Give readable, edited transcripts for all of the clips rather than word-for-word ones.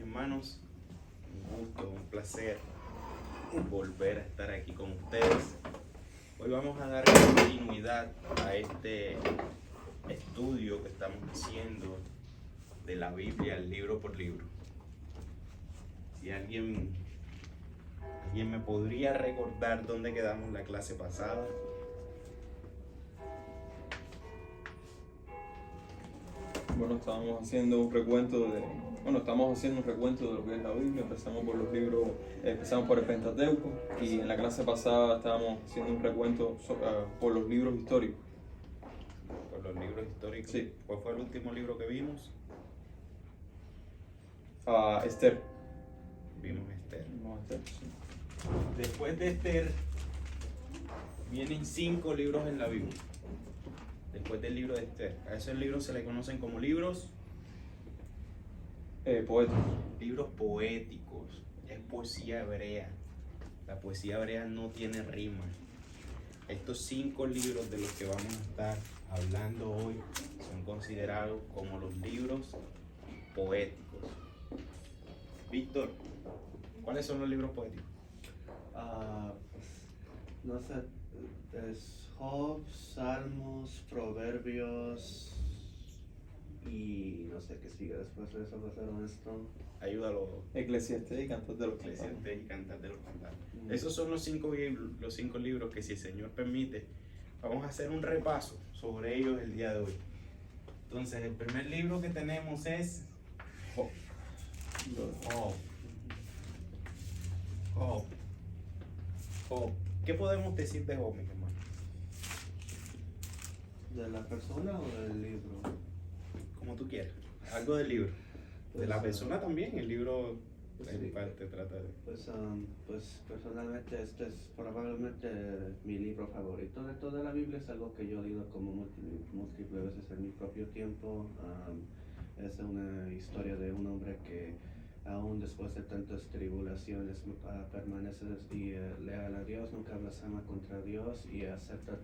hermanos, un gusto, un placer volver a estar aquí con ustedes. Hoy vamos a dar continuidad a este estudio que estamos haciendo de la Biblia, libro por libro. Si alguien me podría recordar dónde quedamos la clase pasada. Bueno, estamos haciendo un recuento de lo que es la Biblia. Empezamos por los libros, empezamos por el Pentateuco y en la clase pasada estábamos haciendo un recuento por los libros históricos. Por los libros históricos. Sí. ¿Cuál fue el último libro que vimos? Esther. Vimos Esther. No, Esther, sí. Después de Esther vienen 5 libros en la Biblia. Después del libro de Esther. A esos libros se le conocen como libros Poéticos. libros poéticos. Es poesía hebrea. La poesía hebrea no tiene rima. Estos 5 libros de los que vamos a estar hablando hoy son considerados como los libros poéticos. Víctor, ¿cuáles son los libros poéticos? No sé, es Job, Salmos, Proverbios y no sé qué sigue después de eso, para ser honesto. Ayúdalo. Eclesiastés y Cantar de los Cantares. Eclesiastés y Cantar de los Cantares. Esos son los 5 libros que, si el Señor permite, vamos a hacer un repaso sobre ellos el día de hoy. Entonces, el primer libro que tenemos es Job. Job. ¿Qué podemos decir de Job, mis hermanos? ¿De la persona o del libro? Como tú quieras. Algo del libro. De la persona también. El libro en sí. parte trata de... Pues personalmente este es probablemente mi libro favorito de toda la Biblia. Es algo que yo he leído como múltiples veces en mi propio tiempo. Es una historia de un hombre que aún después de tantas tribulaciones permanece y leal a Dios, nunca blasfema contra Dios y acepta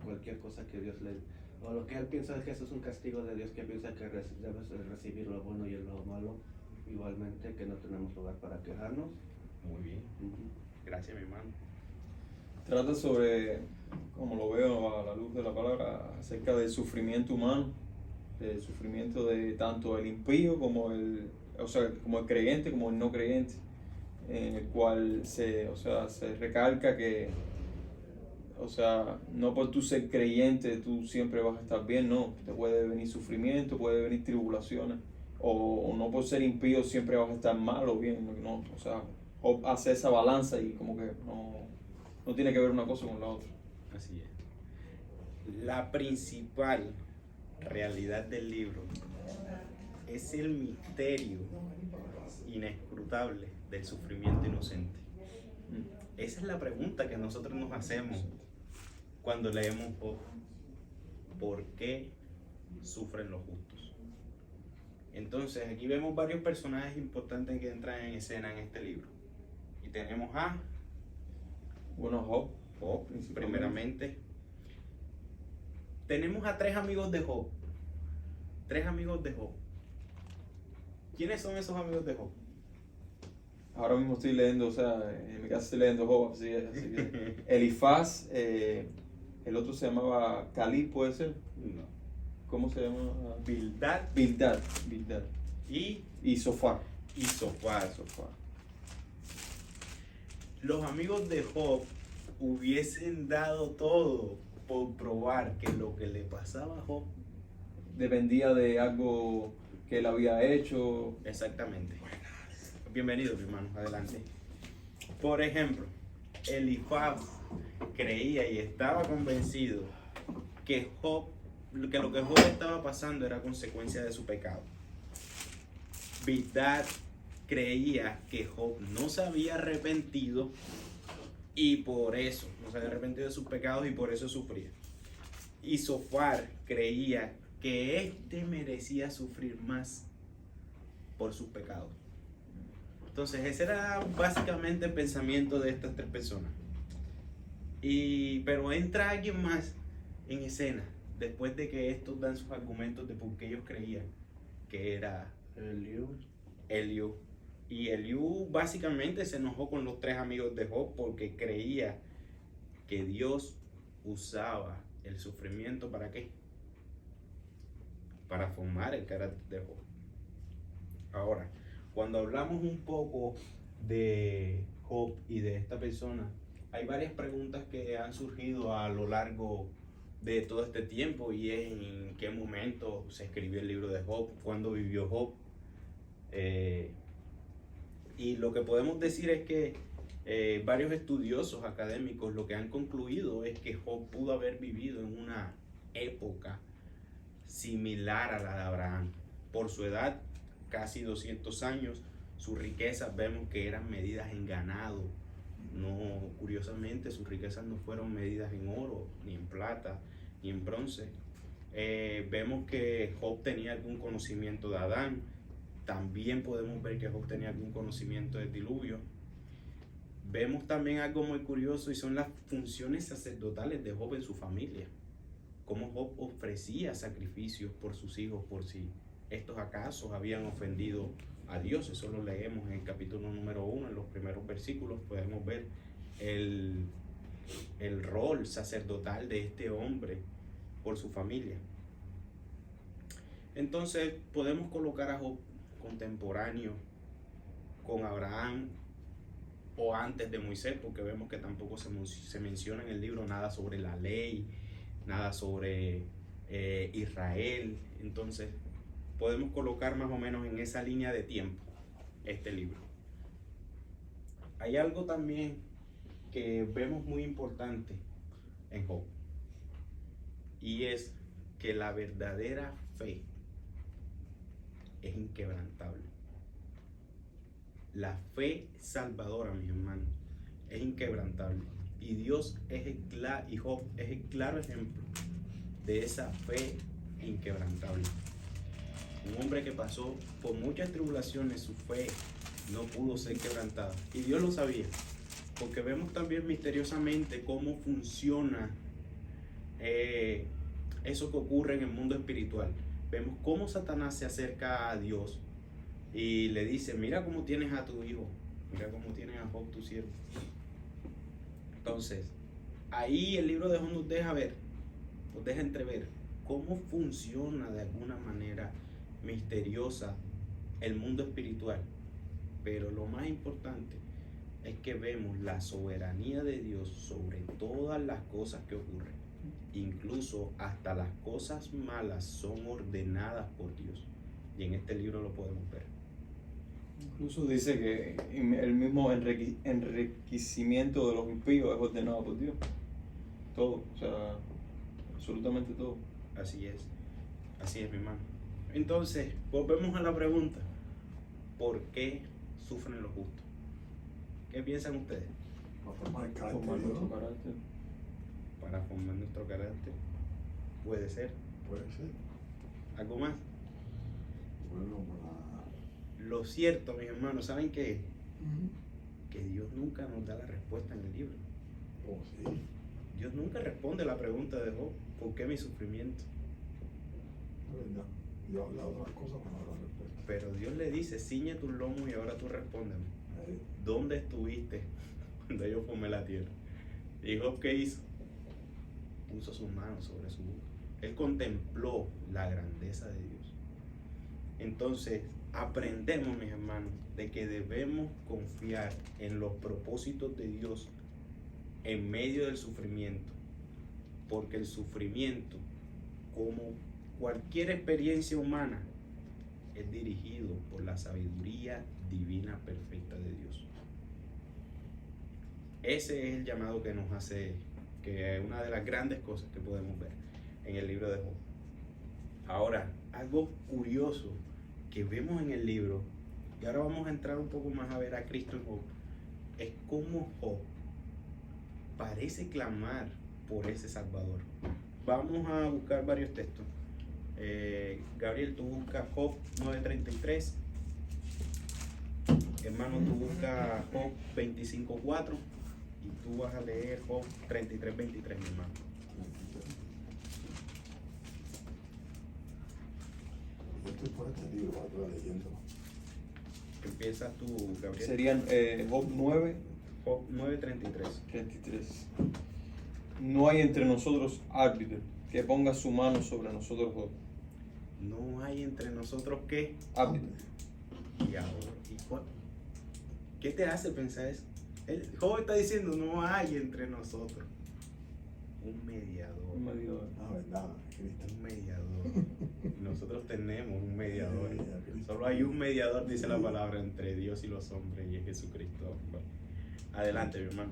cualquier cosa que Dios le... O lo que él piensa que eso es un castigo de Dios, que piensa que debes recibir lo bueno y lo malo. Igualmente, que no tenemos lugar para quejarnos. Muy bien. Gracias, mi hermano. Trata sobre, como lo veo a la luz de la palabra, acerca del sufrimiento humano, del sufrimiento de tanto el impío como como el creyente, como el no creyente, en el cual se recalca que, no por tú ser creyente tú siempre vas a estar bien, no, te puede venir sufrimiento, puede venir tribulaciones, o no por ser impío siempre vas a estar mal o bien, no, Job hace esa balanza y como que no tiene que ver una cosa con la otra. Así es. La principal realidad del libro es el misterio inescrutable del sufrimiento inocente. Esa es la pregunta que nosotros nos hacemos cuando leemos Job. ¿Por qué sufren los justos? Entonces, aquí vemos varios personajes importantes que entran en escena en este libro. Y tenemos a Job, primeramente. Tenemos a 3 amigos de Job. 3 amigos de Job. ¿Quiénes son esos amigos de Job? Ahora mismo estoy leyendo, en mi casa estoy leyendo Job, así que Elifaz, el otro se llamaba Calib, ¿puede ser? No. ¿Cómo se llama? Bildad. Y Sofar. Los amigos de Job hubiesen dado todo por probar que lo que le pasaba a Job dependía de algo que él había hecho. Exactamente. Bienvenido, mi hermano, adelante. Por ejemplo, Elifaz creía y estaba convencido que lo que Job estaba pasando era consecuencia de su pecado. Bildad creía que Job no se había arrepentido y por eso no se había arrepentido de sus pecados y por eso sufría. Y Sofar creía que éste merecía sufrir más por sus pecados. Entonces ese era básicamente el pensamiento de estas 3 personas. Pero entra alguien más en escena después de que estos dan sus argumentos de por qué ellos creían que era Eliú. Eliú. Y Eliú básicamente se enojó con los 3 amigos de Job porque creía que Dios usaba el sufrimiento ¿para qué? Para formar el carácter de Job. Ahora, cuando hablamos un poco de Job y de esta persona, hay varias preguntas que han surgido a lo largo de todo este tiempo, y es en qué momento se escribió el libro de Job, cuándo vivió Job. Y lo que podemos decir es que varios estudiosos académicos lo que han concluido es que Job pudo haber vivido en una época similar a la de Abraham. Por su edad, casi 200 años, sus riquezas vemos que eran medidas en ganado. No, curiosamente, sus riquezas no fueron medidas en oro, ni en plata, ni en bronce. Vemos que Job tenía algún conocimiento de Adán. También podemos ver que Job tenía algún conocimiento del diluvio. Vemos también algo muy curioso, y son las funciones sacerdotales de Job en su familia. Cómo Job ofrecía sacrificios por sus hijos, por si estos acaso habían ofendido a Dios. Eso lo leemos en el capítulo número 1, en los primeros versículos. Podemos ver el rol sacerdotal de este hombre por su familia. Entonces podemos colocar a Job contemporáneo con Abraham o antes de Moisés, porque vemos que tampoco se menciona en el libro nada sobre la ley, nada sobre Israel. Entonces podemos colocar más o menos en esa línea de tiempo este libro. Hay algo también que vemos muy importante en Job, y es que la verdadera fe es inquebrantable. La fe salvadora, mis hermanos, es inquebrantable. Y Dios y Job es el claro ejemplo de esa fe inquebrantable. Un hombre que pasó por muchas tribulaciones, su fe no pudo ser quebrantada. Y Dios lo sabía, porque vemos también misteriosamente cómo funciona eso que ocurre en el mundo espiritual. Vemos cómo Satanás se acerca a Dios y le dice: mira cómo tienes a tu hijo, mira cómo tienes a Job tu siervo. Entonces, ahí el libro de Job nos deja entrever cómo funciona de alguna manera misteriosa el mundo espiritual. Pero lo más importante es que vemos la soberanía de Dios sobre todas las cosas que ocurren. Incluso hasta las cosas malas son ordenadas por Dios. Y en este libro lo podemos ver. Incluso dice que el mismo enriquecimiento de los impíos es ordenado por Dios. Todo, o sea, absolutamente todo. Así es, mi hermano. Entonces, volvemos a la pregunta: ¿por qué sufren los justos? ¿Qué piensan ustedes? Para formar el carácter Formar de Dios. nuestro carácter. Para formar nuestro carácter. Puede ser. Puede ser. ¿Algo más? Bueno, para... Lo cierto, mis hermanos, ¿saben qué? Que Dios nunca nos da la respuesta en el libro. Oh, sí. Dios nunca responde la pregunta de Job: ¿por qué mi sufrimiento? Es verdad. Yo habla de otras cosas, pero no la respuesta. Pero Dios le dice: ciñe tus lomos y ahora tú respóndeme. ¿Dónde estuviste cuando yo formé la tierra? ¿Y Job qué hizo? Puso sus manos sobre su boca. Él contempló la grandeza de Dios. Entonces, aprendemos, mis hermanos, de que debemos confiar en los propósitos de Dios en medio del sufrimiento, porque el sufrimiento, como cualquier experiencia humana, es dirigido por la sabiduría divina perfecta de Dios. Ese es el llamado que nos hace, que es una de las grandes cosas que podemos ver en el libro de Job. Ahora, algo curioso que vemos en el libro, y ahora vamos a entrar un poco más a ver a Cristo en Job, es cómo Job parece clamar por ese Salvador. Vamos a buscar varios textos. Gabriel, tú buscas Job 9:33. Hermano, tú buscas Job 25:4. Y tú vas a leer Job 33:23, mi hermano. Yo estoy por este libro, voy leyendo. Empieza tú, Gabriel. Serían Job 9, Job 9:33. 33. No hay entre nosotros árbitro que ponga su mano sobre nosotros, Job. No hay entre nosotros qué. Árbitro. Y ahora, ¿qué te hace pensar eso? El Job está diciendo, no hay entre nosotros un mediador. Un mediador. La verdad, Cristo. Un mediador. Y nosotros tenemos un mediador. Sí, Cristo. Solo hay un mediador, dice la palabra, entre Dios y los hombres, y es Jesucristo. Bueno, adelante, mi hermano.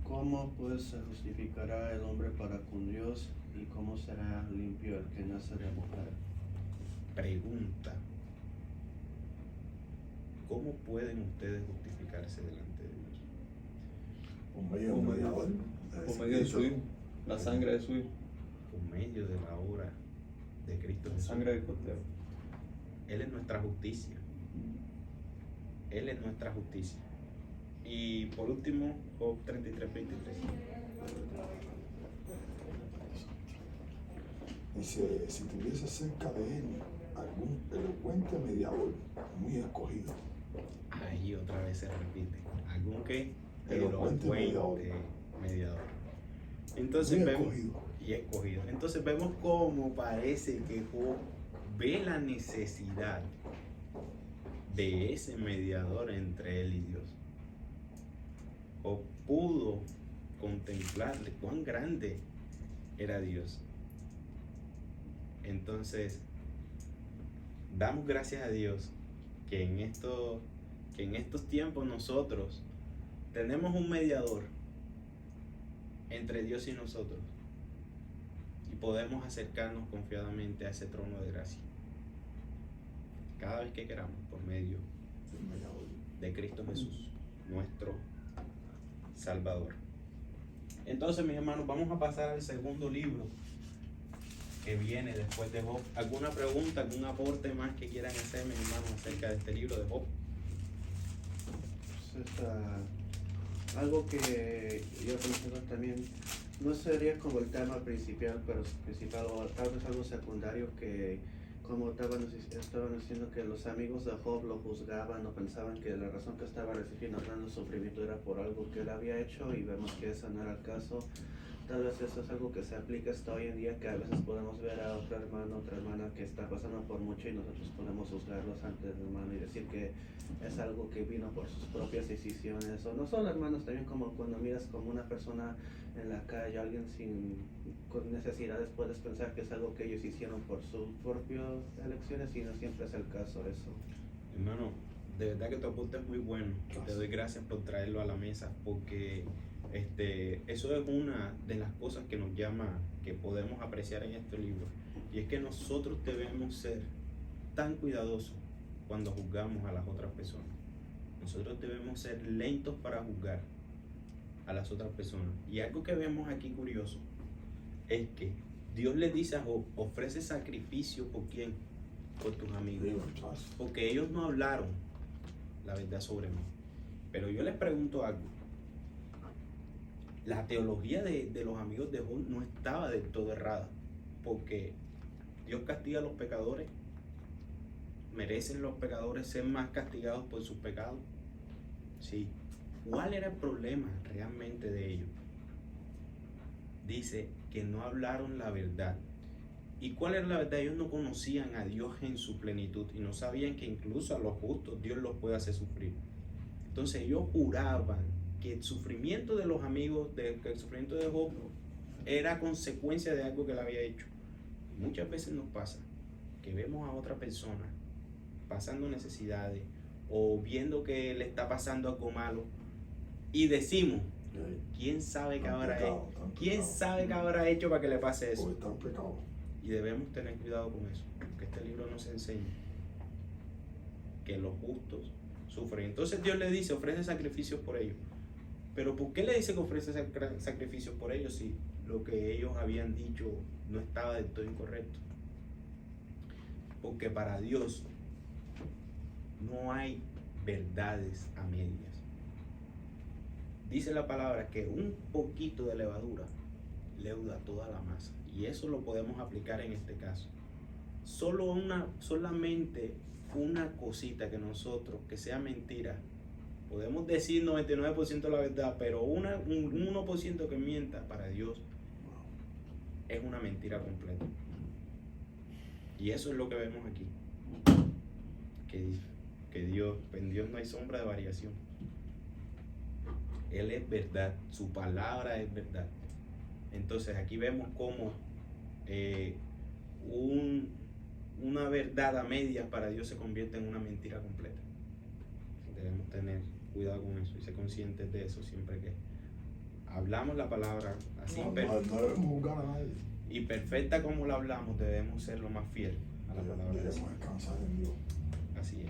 ¿Cómo pues se justificará el hombre para con Dios y cómo será limpio el que nace de mujer? Pregunta. ¿Cómo pueden ustedes justificarse delante de Dios? Por medio de un Por medio- mediador. Por medio de su hijo, la sangre de su hijo, Por medio de la obra de Cristo la Jesús. sangre del cordero. Él es nuestra justicia. Él es nuestra justicia. Y por último, Job 33:23. Dice, si tuviese cerca de él algún elocuente mediador, muy escogido. Ahí otra vez se repite. ¿Algún qué? Elocuente Mediador. Entonces Muy vemos. escogido. Y escogido. Entonces vemos cómo parece que Job ve la necesidad de ese mediador entre él y Dios. Job pudo contemplarle cuán grande era Dios. Entonces, damos gracias a Dios que en estos tiempos nosotros tenemos un mediador entre Dios y nosotros y podemos acercarnos confiadamente a ese trono de gracia cada vez que queramos por medio El mediador. de Cristo Jesús, nuestro Salvador. Entonces, mis hermanos, vamos a pasar al segundo libro que viene después de Job. ¿Alguna pregunta, algún aporte más que quieran hacer, mis hermanos, acerca de este libro de Job? Pues, algo que yo considero también no sería como el tema principal, pero principal o tal vez algo secundario que como estaban diciendo que los amigos de Job lo juzgaban o pensaban que la razón que estaba recibiendo tanto sufrimiento era por algo que él había hecho y vemos que ese no era el caso. Tal vez eso es algo que se aplica hasta hoy en día, que a veces podemos ver a otro hermano, otra hermana que está pasando por mucho y nosotros podemos juzgarlos antes de hermano y decir que es algo que vino por sus propias decisiones. O no solo hermanos, también como cuando miras como una persona en la calle, alguien con necesidades, puedes pensar que es algo que ellos hicieron por sus propias elecciones y no siempre es el caso eso. Hermano, de verdad que tu apunte es muy bueno. Te doy gracias por traerlo a la mesa, porque eso es una de las cosas que nos llama, que podemos apreciar en este libro, y es que nosotros debemos ser tan cuidadosos cuando juzgamos a las otras personas. Nosotros debemos ser lentos para juzgar a las otras personas. Y algo que vemos aquí curioso es que Dios le dice a Job, ofrece sacrificio ¿por quién? Por tus amigos, Digo, muchacho. porque ellos no hablaron la verdad sobre mí. Pero yo les pregunto algo. La teología de los amigos de Job no estaba del todo errada, porque Dios castiga a los pecadores. ¿Merecen los pecadores ser más castigados por sus pecados? Sí. ¿Cuál era el problema realmente de ellos? Dice que no hablaron la verdad. ¿Y cuál era la verdad? Ellos no conocían a Dios en su plenitud y no sabían que incluso a los justos Dios los puede hacer sufrir. Entonces ellos juraban que el sufrimiento de los amigos, que el sufrimiento de Job era consecuencia de algo que él había hecho. Y muchas veces nos pasa que vemos a otra persona pasando necesidades o viendo que le está pasando algo malo y decimos, ¿quién sabe qué habrá hecho? ¿Quién sabe qué habrá hecho para que le pase eso? Porque está en pecado. Y debemos tener cuidado con eso, porque este libro nos enseña que los justos sufren. Entonces Dios le dice, ofrece sacrificios por ellos. Pero ¿por qué le dice que ofrece sacrificios por ellos si lo que ellos habían dicho no estaba del todo incorrecto? Porque para Dios no hay verdades a medias. Dice la palabra que un poquito de levadura leuda toda la masa. Y eso lo podemos aplicar en este caso. Solamente una cosita que nosotros, que sea mentira, podemos decir 99% de la verdad, pero un 1% que mienta para Dios es una mentira completa. Y eso es lo que vemos aquí. Que Dios, en Dios no hay sombra de variación. Él es verdad, su palabra es verdad. Entonces aquí vemos cómo una verdad a medias para Dios se convierte en una mentira completa. Debemos tener cuidado con eso y ser conscientes de eso siempre que hablamos la palabra así No debemos juzgar a nadie. y perfecta como la hablamos, debemos ser lo más fiel a la palabra de Dios. Debemos descansar en Dios. Así es.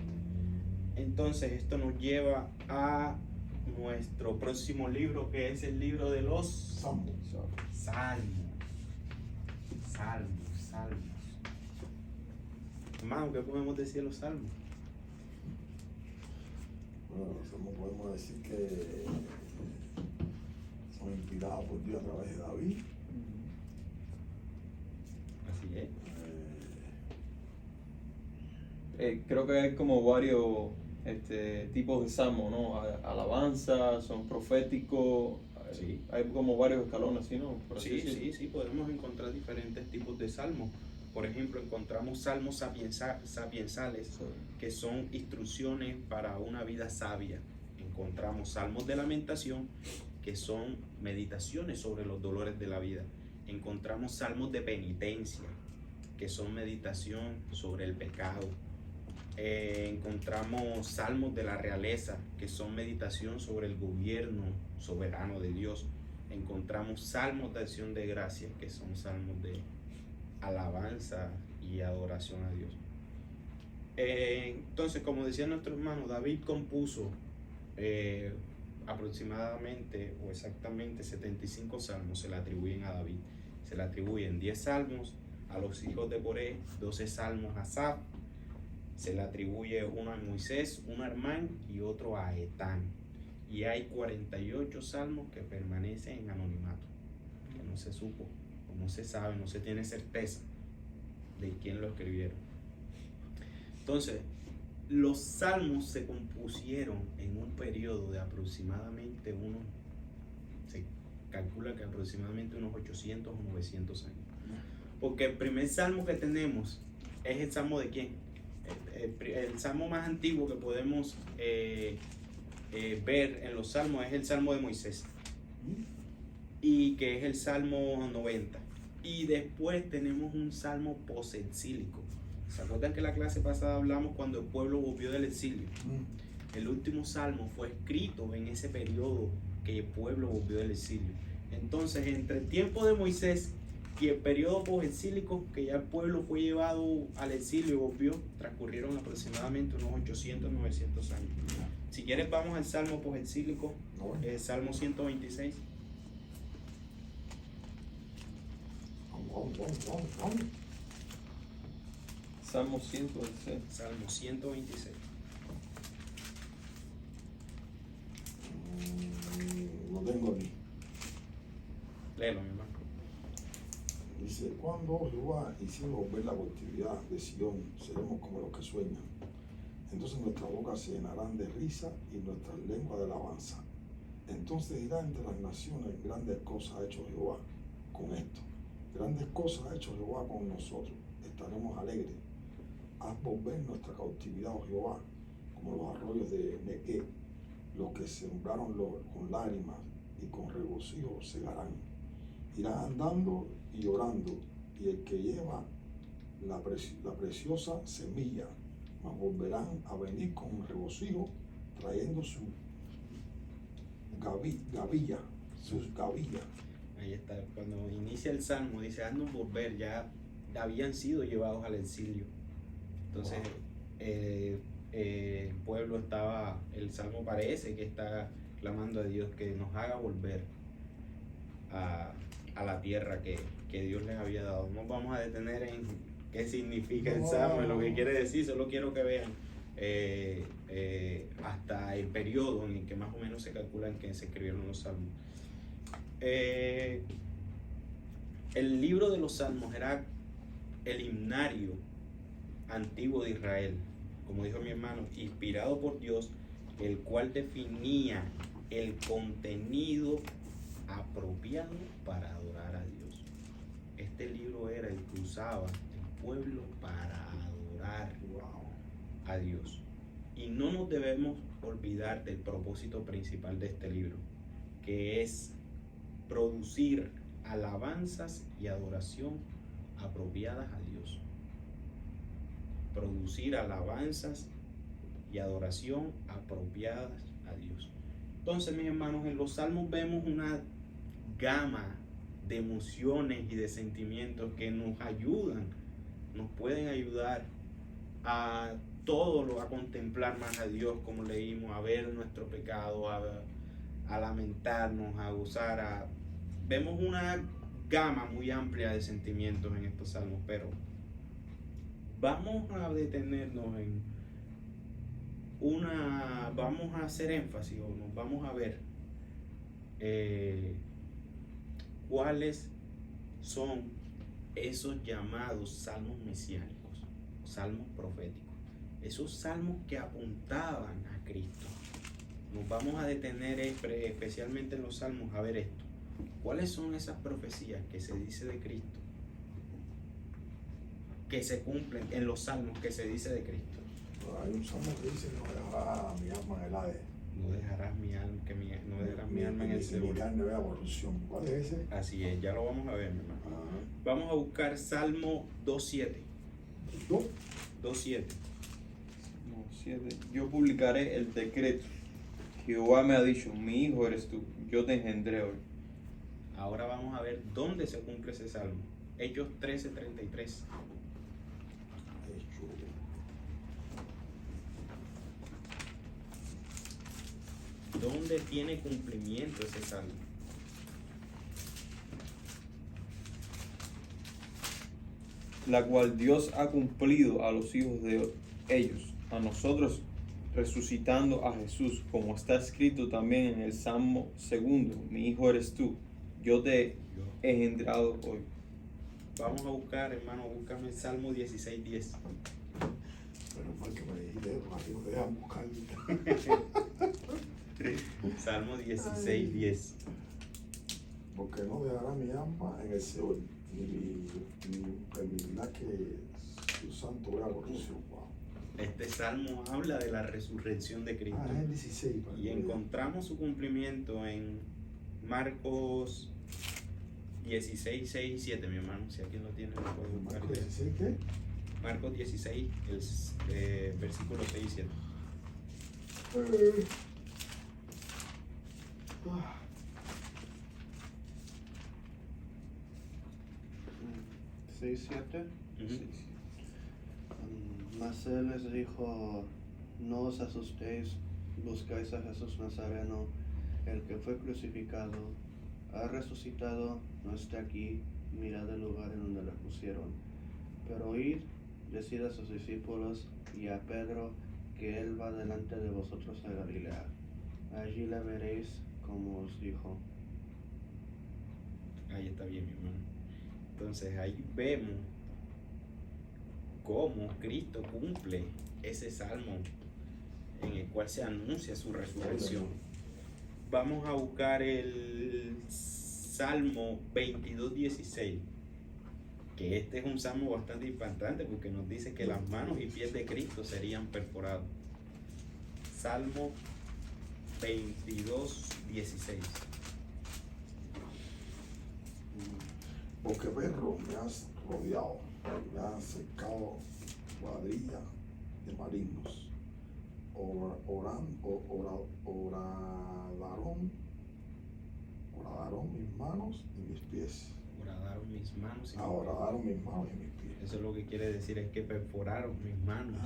Entonces esto nos lleva a nuestro próximo libro, que es el libro de los Salmos. Salmos. Hermano, ¿qué podemos decir de los salmos? Bueno, los salmos podemos decir que son inspirados por Dios a través de David. Así es. Creo que hay como varios tipos de salmos, ¿no? Alabanza, son proféticos, Sí. hay como varios escalones, ¿sí, no? Por así Sí, decirlo. sí, podemos encontrar diferentes tipos de salmos. Por ejemplo, encontramos salmos sapiensales, Sí. que son instrucciones para una vida sabia. Encontramos salmos de lamentación, que son meditaciones sobre los dolores de la vida. Encontramos salmos de penitencia, que son meditación sobre el pecado. Encontramos salmos de la realeza, que son meditación sobre el gobierno soberano de Dios. Encontramos salmos de acción de gracias, que son salmos de alabanza y adoración a Dios. Entonces, como decía nuestro hermano, David compuso aproximadamente o exactamente 75 salmos, se le atribuyen a David. Se le atribuyen 10 salmos a los hijos de Coré, 12 salmos a Asaf, se le atribuye uno a Moisés, uno a Hermán y otro a Etán. Y hay 48 salmos que permanecen en anonimato, que no se supo, o no se sabe, no se tiene certeza de quién lo escribieron. Entonces, los salmos se compusieron en un periodo de aproximadamente se calcula que aproximadamente unos 800 o 900 años. Porque el primer salmo que tenemos es el salmo de quién? El salmo más antiguo que podemos ver en los salmos es el salmo de Moisés, y que es el salmo 90. Y después tenemos un salmo posexílico. ¿Se acuerdan que en la clase pasada hablamos cuando el pueblo volvió del exilio? El último salmo fue escrito en ese periodo que el pueblo volvió del exilio. Entonces, entre el tiempo de Moisés y el periodo posexílico, que ya el pueblo fue llevado al exilio y volvió, transcurrieron aproximadamente unos 800, 900 años. Si quieres, vamos al salmo posexílico, el salmo 126. Vamos. Salmo 126. Salmo 126. Lo tengo aquí. Léelo, mi hermano. Dice, cuando Jehová hicimos volver la cautividad de Sion, seremos como los que sueñan. Entonces nuestras bocas se llenarán de risa y nuestras lenguas de alabanza. Entonces dirá entre las naciones, grandes cosas ha hecho Jehová con esto. Grandes cosas ha hecho Jehová con nosotros. Estaremos alegres. Haz volver nuestra cautividad, oh Jehová, como los arroyos de Nequé. Los que sembraron con lágrimas y con regocijo segarán. Irán andando y llorando, y el que lleva la preciosa semilla, mas volverán a venir con regocijo, trayendo su sus gavillas. Ahí está, cuando inicia el salmo, dice, haznos volver, ya habían sido llevados al exilio. Entonces, el pueblo estaba, el salmo parece que está clamando a Dios que nos haga volver a la tierra que Dios les había dado. No vamos a detener en qué significa el salmo, lo que quiere decir, solo quiero que vean hasta el periodo en el que más o menos se calculan que se escribieron los salmos. El libro de los salmos era el himnario antiguo de Israel, como dijo mi hermano, inspirado por Dios, el cual definía el contenido apropiado para adorar a Dios. Este libro era el que usaba el pueblo para adorar a Dios. Y no nos debemos olvidar del propósito principal de este libro, que es producir alabanzas y adoración apropiadas a Dios. Producir alabanzas y adoración apropiadas a Dios. Entonces, mis hermanos, en los salmos vemos una gama de emociones y de sentimientos que nos ayudan, nos pueden ayudar a a contemplar más a Dios, como leímos, a ver nuestro pecado, a lamentarnos, a gozar, vemos una gama muy amplia de sentimientos en estos salmos, pero vamos a detenernos en vamos a hacer énfasis o nos vamos a ver cuáles son esos llamados salmos mesiánicos, salmos proféticos, esos salmos que apuntaban a Cristo. Nos vamos a detener especialmente en los salmos a ver esto. ¿Cuáles son esas profecías que se dice de Cristo, que se cumplen en los salmos que se dice de Cristo? Hay un salmo que dice: no dejará mi alma en el Hades. No dejarás mi alma en el Seol. Mi carne vea corrupción. ¿Cuál es ese? Así es, ya lo vamos a ver, mi hermano. Vamos a buscar Salmo 2.7. 2.7. Yo publicaré el decreto. Jehová me ha dicho: mi hijo eres tú, yo te engendré hoy. Ahora vamos a ver dónde se cumple ese salmo. Hechos 13:33. ¿Dónde tiene cumplimiento ese salmo? La cual Dios ha cumplido a los hijos de ellos, a nosotros, resucitando a Jesús, como está escrito también en el Salmo 2: mi hijo eres tú, yo te he engendrado hoy. Vamos a buscar, hermano, búscame el Salmo 16:10. Pero mal que me dijiste, aquí no te dejan buscar. Salmo 16:10. Porque no dejará mi alma en el Seol, ni permitirá que su santo vea corrupción. Wow. Este salmo habla de la resurrección de Cristo. Es el 16. Y encontramos su cumplimiento en Marcos 16, 6 y 7, mi hermano. Si alguien lo tiene, lo puede buscar. ¿Marcos 16 qué? Marcos 16, versículos 6 y 7. 6:7. Mas él les dijo: no os asustéis, buscáis a Jesús Nazareno, el que fue crucificado, ha resucitado, no está aquí, mirad el lugar en donde le pusieron. Pero id, decid a sus discípulos y a Pedro que él va delante de vosotros a Galilea. Allí la veréis como os dijo. Ahí está bien, mi hermano. Entonces ahí vemos cómo Cristo cumple ese salmo en el cual se anuncia su resurrección. Vamos a buscar el Salmo 22:16, que este es un salmo bastante impactante porque nos dice que las manos y pies de Cristo serían perforados. Salmo 22:16. Porque perro me has rodeado, me has cercado cuadrilla de malignos. Horadaron mis manos y mis pies. Horadaron mis manos y mis Horadaron mis manos y mis pies. Eso lo que quiere decir es que perforaron mis manos.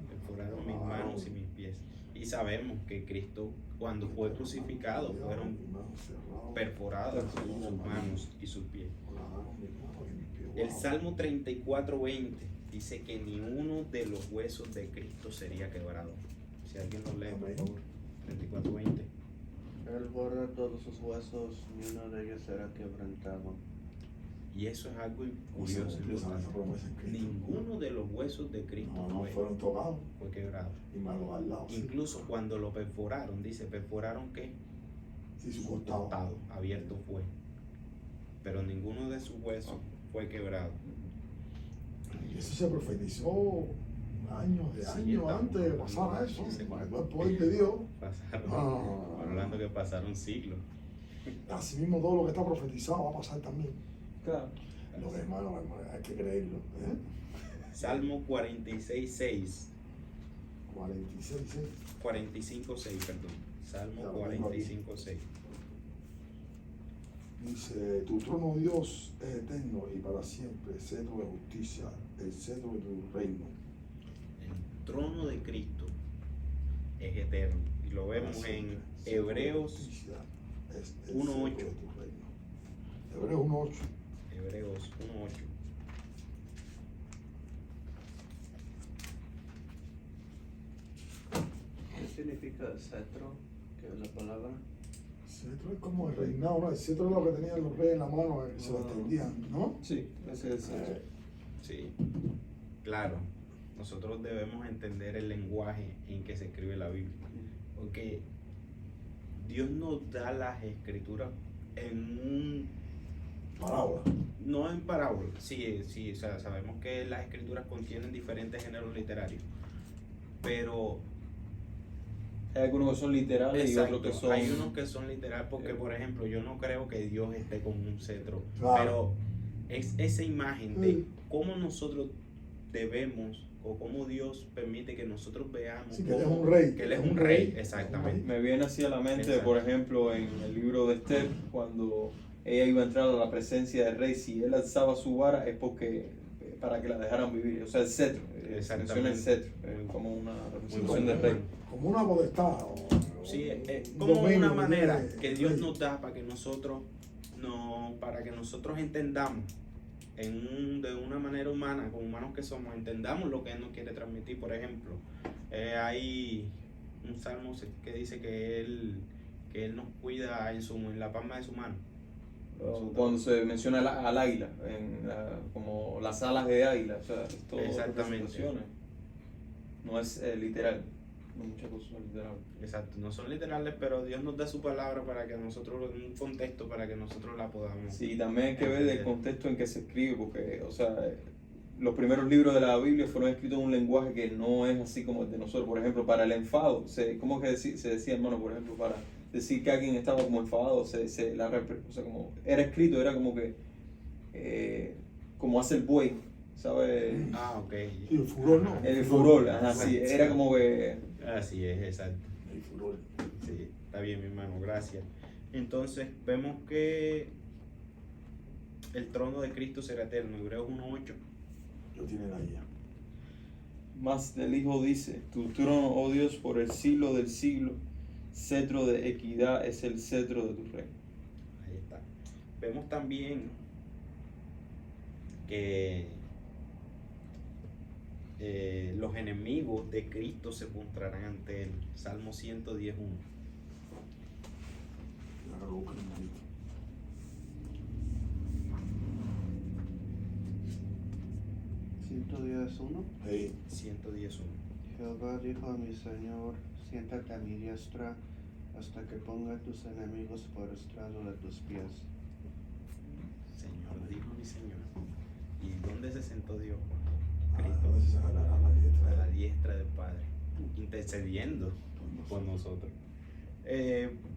Perforaron mis manos y mis pies. Y sabemos que Cristo, cuando fue crucificado, fueron perforadas sus manos y sus pies. El Salmo 34:20 dice que ni uno de los huesos de Cristo sería quebrado. Si alguien lo lee, por favor. 34:20. Él borra todos sus huesos, ni uno de ellos será quebrantado. Y eso es algo ¿Cómo se curioso. cumple esa promesa en Cristo? Ninguno de los huesos de Cristo No fueron tocados fue quebrado. y malo al lado. Incluso cuando lo perforaron, dice, ¿perforaron qué? Sí, su costado. Abierto fue. Pero ninguno de sus huesos fue quebrado. Y eso se profetizó años antes de pasar eso. Sí, El poder de Dios. Pasaron, hablando que pasaron siglos. Así mismo todo lo que está profetizado va a pasar también. Claro. Los hermanos, hay que creerlo. Salmo 46:6. 46. 45:6, perdón. Salmo Ya lo tengo aquí. 45:6. Dice, tu trono, Dios, es eterno y para siempre, cetro de justicia, el cetro de tu reino. El trono de Cristo es eterno. Y lo vemos Para en siempre, cetro de Hebreos justicia es el 1:8. cetro de tu reino. Hebreos 1:8. Hebreos 1:8. ¿Qué significa cetro? ¿Qué es la palabra? Cetro es como el reinado, ¿no? El cetro es lo que tenían los reyes en la mano, se lo extendían, ¿no? Sí, ese es el Eh, Sí, claro. Nosotros debemos entender el lenguaje en que se escribe la Biblia. Porque Dios nos da las escrituras parábola. no en parábola. Sí, o sea, sabemos que las escrituras contienen diferentes géneros literarios. Pero Hay algunos que son literales exacto, y otros que son... hay unos que son literales porque, por ejemplo, yo no creo que Dios esté con un cetro, Claro. pero es esa imagen de cómo nosotros debemos o cómo Dios permite que nosotros veamos Sí, que Él es un rey. que Él es un rey, exactamente. Me viene así a la mente, Exacto. por ejemplo, en el libro de Esther, cuando ella iba a entrar a la presencia del rey, si él alzaba su vara es porque para que la dejaran vivir, o sea, el cetro, se Exactamente. menciona el cetro, como una Muy representación bueno. del rey. Como una potestad. Sí, es un como dominio una que manera tiene que el Dios rey. nos da para que nosotros entendamos de una manera humana, como humanos que somos, entendamos lo que Él nos quiere transmitir. Por ejemplo, hay un salmo que dice que Él nos cuida en la palma de su mano. Cuando se menciona al águila, como las alas de águila, o sea, es todo Exactamente. representaciones. No es literal, no muchas cosas son literales. Exacto, no son literales, pero Dios nos da su palabra para que nosotros, en un contexto, para que nosotros la podamos. Sí, también hay que ver el contexto en que se escribe, porque, o sea, los primeros libros de la Biblia fueron escritos en un lenguaje que no es así como el de nosotros. Por ejemplo, para el enfado, ¿cómo que se decía, hermano? Por ejemplo, para decir que alguien estaba como enfadado, o sea, como era escrito, era como que, como hace el buey, ¿sabes? Ok. Sí, el furor, ¿no? El furor, ajá, sí, era como que... Así es, exacto. El furor. Sí, está bien, mi hermano, gracias. Entonces, vemos que el trono de Cristo será eterno. Hebreos 1:8. Lo tienen ahí ya. Más del Hijo dice, tu trono, oh Dios, por el siglo del siglo, cetro de equidad es el cetro de tu reino. Ahí está. Vemos también que los enemigos de Cristo se postrarán ante él. Salmo 110:1. Ya lo buscan un poquito. ¿110:1? Hey, 110:1. Jehová dijo a mi Señor, siéntate a mi diestra hasta que ponga a tus enemigos por estrado de tus pies. Señor, dijo mi Señor. ¿Y dónde se sentó Dios? a Cristo. veces a la diestra. A la diestra del Padre, intercediendo por nosotros.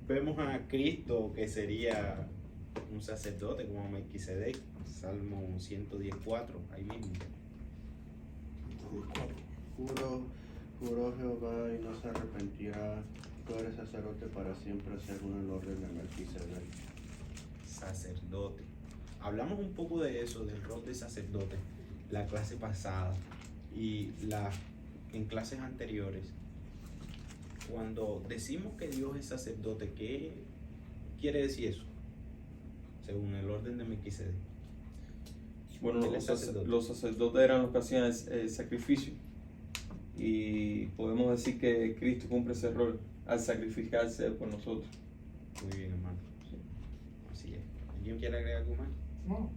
Vemos a Cristo que sería un sacerdote como Melquisedec, Salmo 110:4, ahí mismo. 114. Juró Jehová y no se arrepentirá, tú eres sacerdote para siempre según el orden de Melquisedec. Sacerdote. Hablamos un poco de eso, del rol de sacerdote, la clase pasada y en clases anteriores. Cuando decimos que Dios es sacerdote, ¿qué quiere decir eso? Según el orden de Melquisedec. Bueno, Él es sacerdote. los sacerdotes eran los que hacían el sacrificio. Y podemos decir que Cristo cumple ese rol al sacrificarse por nosotros. Muy bien, hermano. Así es. ¿Alguien quiere agregar algo más? No.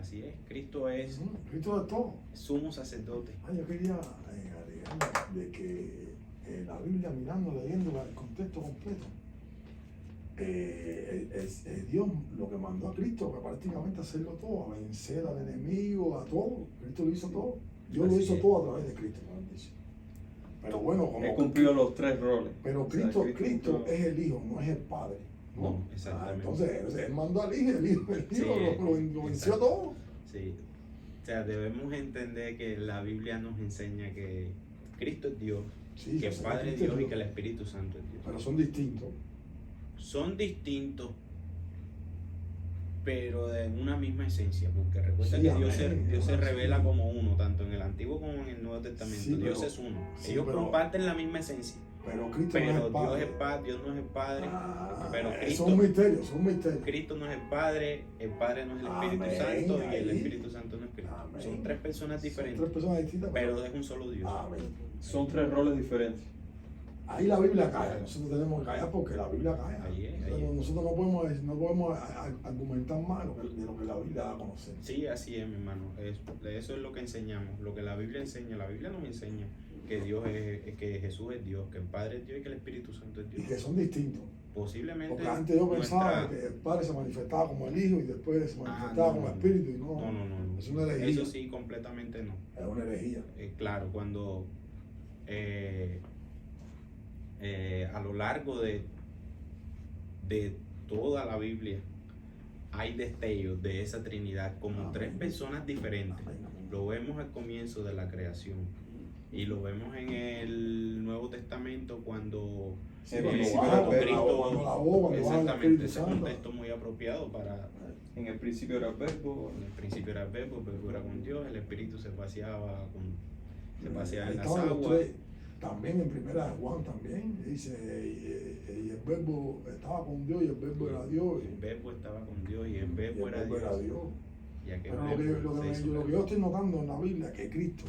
Así es, Cristo es Cristo es todo. sumo sacerdote. Yo quería agregar de que la Biblia, mirando, leyendo el contexto completo, es Dios lo que mandó a Cristo, que prácticamente hacerlo todo, a vencer al enemigo, a todo. Cristo lo hizo todo. Dios lo Así hizo es. todo a través de Cristo, ¿no? Dice. Pero bueno, como Él cumplió los tres roles. pero O sea, Cristo cumplió- es el Hijo, no es el Padre. No, exactamente. Entonces, él mandó al Hijo, el Hijo Sí, lo venció exacto. todo. Sí. O sea, debemos entender que la Biblia nos enseña que Cristo es Dios, Sí, que yo el sé Padre es Cristo Dios y que el Espíritu Santo es Dios. Pero son distintos. Son distintos, pero de una misma esencia, porque recuerda Sí, que amén, Dios se amén, revela sí. como uno, tanto en el Antiguo como en el Nuevo Testamento. Sí, Dios pero- es uno. sí, Ellos pero- comparten la misma esencia, Pero Cristo no pero es el Padre. Dios no es el Padre, pero Es Cristo, un misterio, es un misterio. Cristo no es el Padre no es el Espíritu Amén, Santo y el ahí. Espíritu Santo no es Cristo. Amén. Son tres personas Son diferentes, tres personas distintas, pero es un solo Dios. Amén. Son tres roles diferentes. Ahí la Biblia cae, nosotros tenemos que callar porque la Biblia cae. Ahí es, Entonces, ahí es. nosotros no podemos argumentar más de lo que la Biblia da a conocer. Sí, así es, mi hermano. Eso es lo que enseñamos, lo que la Biblia enseña. La Biblia nos enseña que que Jesús es Dios, que el Padre es Dios y que el Espíritu Santo es Y Dios. que son distintos. Posiblemente Porque antes yo pensaba nuestra- que el Padre se manifestaba como el Hijo y después se manifestaba no, como el no. Espíritu. Y No. Es una herejía. Eso sí, completamente no. Es una herejía. Claro, cuando a lo largo de toda la Biblia hay destellos de esa Trinidad como Amén. tres personas diferentes. Amén, amén. Lo vemos al comienzo de la creación y lo vemos en el Nuevo Testamento cuando Sí, El cuando principio baja, era Cristo, verbo, cuando la voz, cuando baja el exactamente, Espíritu ese Santo. contexto muy apropiado para En el principio era el verbo. en el principio era el verbo era con Dios, el Espíritu se paseaba en Ahí las estaban los aguas. tres. También en primera de Juan también dice, y el verbo estaba con Dios y el verbo era Dios. El verbo estaba con Dios y el Y el verbo era Dios. Y aquel Pero verbo se hizo lo que carne. yo estoy notando en la Biblia es que Cristo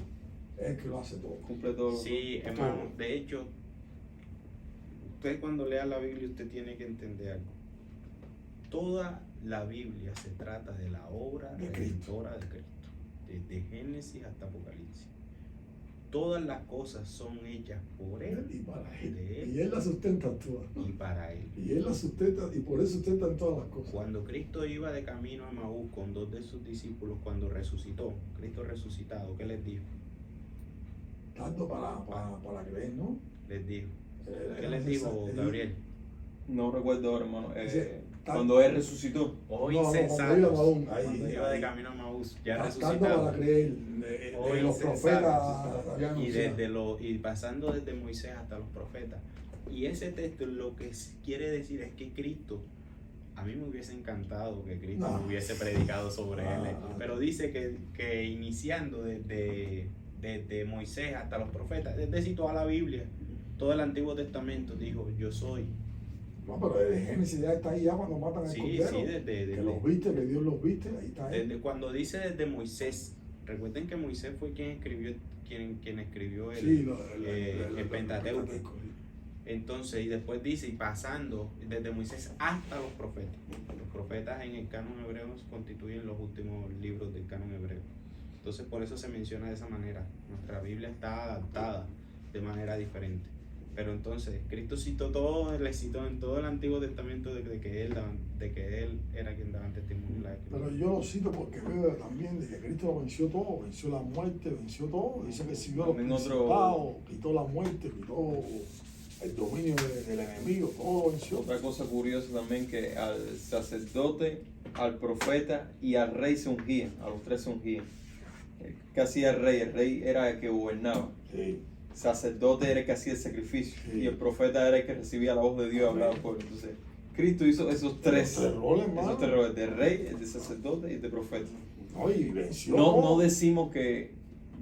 es el que lo hace todo. Cumple todo. Sí, hermano, de hecho, usted cuando lea la Biblia usted tiene que entender algo. Toda la Biblia se trata de la obra De redentora de Cristo, desde Génesis hasta Apocalipsis. Todas las cosas son hechas por Él Y para de él. Él. Y él la sustenta todas. y para Él. Y él la sustenta y por eso sustentan todas las cosas. Cuando Cristo iba de camino a Maús con dos de sus discípulos, cuando resucitó, Cristo resucitado, ¿qué les dijo? Tanto para creer, ¿no? Les dijo. ¿Qué Él- les dijo, él- Gabriel? No recuerdo ahora, hermano. Dice, Cuando él resucitó. Oh, No, no, cuando insensatos. iba a Maús, ahí, Cuando iba de ahí. camino a Maús, ya Tanto resucitado. para creer. Oh, Los insensatos. profetas habían Y, anunciado. y pasando desde Moisés hasta los profetas. Y ese texto lo que quiere decir es que Cristo, a mí me hubiese encantado que Cristo No. me hubiese predicado sobre él. Ah. Pero dice que iniciando desde Moisés hasta los profetas, es decir, toda la Biblia, todo el Antiguo Testamento dijo, yo soy. No, pero desde Génesis ya está ahí ya cuando matan al Sí, cordero. sí, Que los viste, que Dios los viste, ahí está él. desde cuando dice desde Moisés. Recuerden que Moisés fue quien escribió el, Sí, el Pentateuco. Entonces, y después dice, y pasando desde Moisés hasta los profetas. Los profetas en el canon hebreo constituyen los últimos libros del canon hebreo. Entonces, por eso se menciona de esa manera. Nuestra Biblia está adaptada de manera diferente. Pero entonces, Cristo citó todo, le citó en todo el Antiguo Testamento de que él era quien daba testimonio de la Pero Escritura. yo lo cito porque veo también de que Cristo lo venció todo, venció la muerte, venció todo. Dice que siguió los También otro- principados, quitó la muerte, quitó el dominio del enemigo, todo lo venció. Otra cosa curiosa también que al sacerdote, al profeta y al rey se ungían, a los tres se ungían. ¿Qué hacía el rey era el que gobernaba. Sí. Sacerdote era el que hacía el sacrificio Sí. y el profeta era el que recibía la voz de Dios y hablaba al pueblo. Entonces, Cristo hizo esos tres roles, hermano. esos tres roles, de rey, el de sacerdote y el de profeta. No, y venció. No decimos que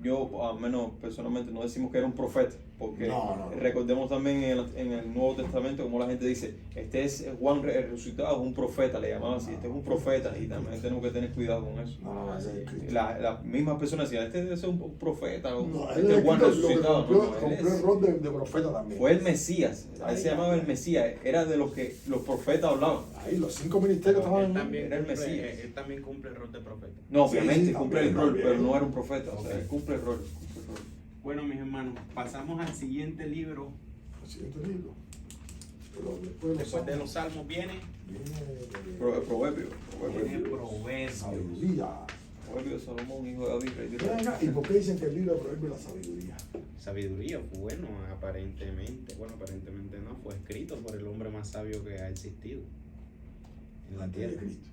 yo al menos personalmente no decimos que era un profeta, porque No. recordemos también en el Nuevo Testamento como la gente dice, este es Juan resucitado, es un profeta, le llamaban así, este es un profeta, y también tenemos que tener cuidado con eso. No, ese es Cristo. Las mismas personas decían, este debe ser un profeta, o No, este es Juan Cristo lo que resucitado. cumplió, No, él cumplió el es- rol de profeta también. fue el Mesías, a él se Ahí, llamaba ahí. el Mesías, era de los que los profetas hablaban. Ahí los 5 ministerios estaban Él en también, era el cumple, Mesías. él también cumple el rol de profeta. No, Sí, obviamente sí, cumple el también, rol, pero también. no era un profeta, o sea, Ok. él cumple el rol. Bueno, mis hermanos, pasamos al siguiente libro. el siguiente libro. Pero después Después de los salmos viene viene Proverbio, Proverbios. sabiduría. Proverbio de Salomón, hijo de David, rey de Venga, Israel. ¿y por qué dicen que el libro de Proverbios es la sabiduría? Sabiduría, bueno, aparentemente no, fue escrito por el hombre más sabio que ha existido en la Antes de tierra. Cristo.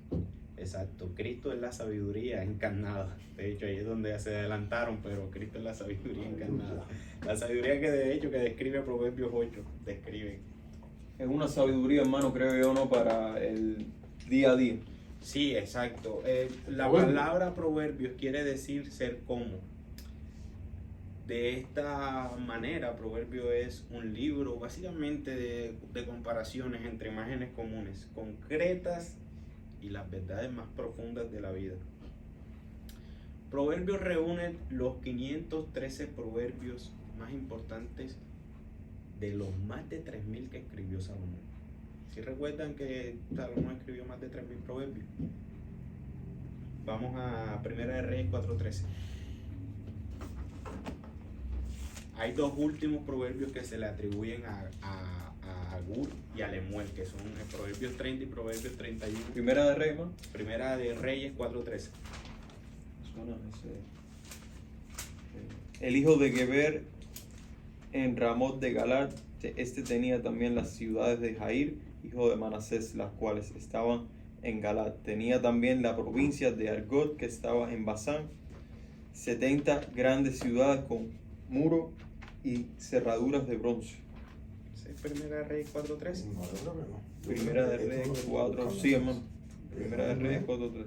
Exacto, Cristo es la sabiduría encarnada. De hecho, ahí es donde se adelantaron, pero Cristo es la sabiduría encarnada. La sabiduría que de hecho que describe Proverbios 8, describe. Es una sabiduría, hermano, creo yo, ¿no? Para el día a día. Sí, exacto. La Bueno. palabra proverbios quiere decir ser como. De esta manera, Proverbio es un libro básicamente de comparaciones entre imágenes comunes, concretas y las verdades más profundas de la vida. Proverbios reúne los 513 proverbios más importantes de los más de 3.000 que escribió Salomón. Si recuerdan que Salomón escribió más de 3.000 proverbios. Vamos a Primera de Reyes 4:13. Hay dos últimos proverbios que se le atribuyen a Agur y a Lemuel, que son Proverbios 30 y Proverbios 31. Primera de Reyes, ¿no? Primera de Reyes 4:13. Suena ese. El hijo de Geber en Ramot de Galad, este tenía también las ciudades de Jair, hijo de Manasés, las cuales estaban en Galad. Tenía también la provincia de Argot, que estaba en Basán, 70 grandes ciudades con muro y cerraduras de bronce. ¿Sí? Primera de Reyes 4:13. No, yo creo que no. Primera de Reyes 4, sí, hermano. Primera de Reyes 4:3.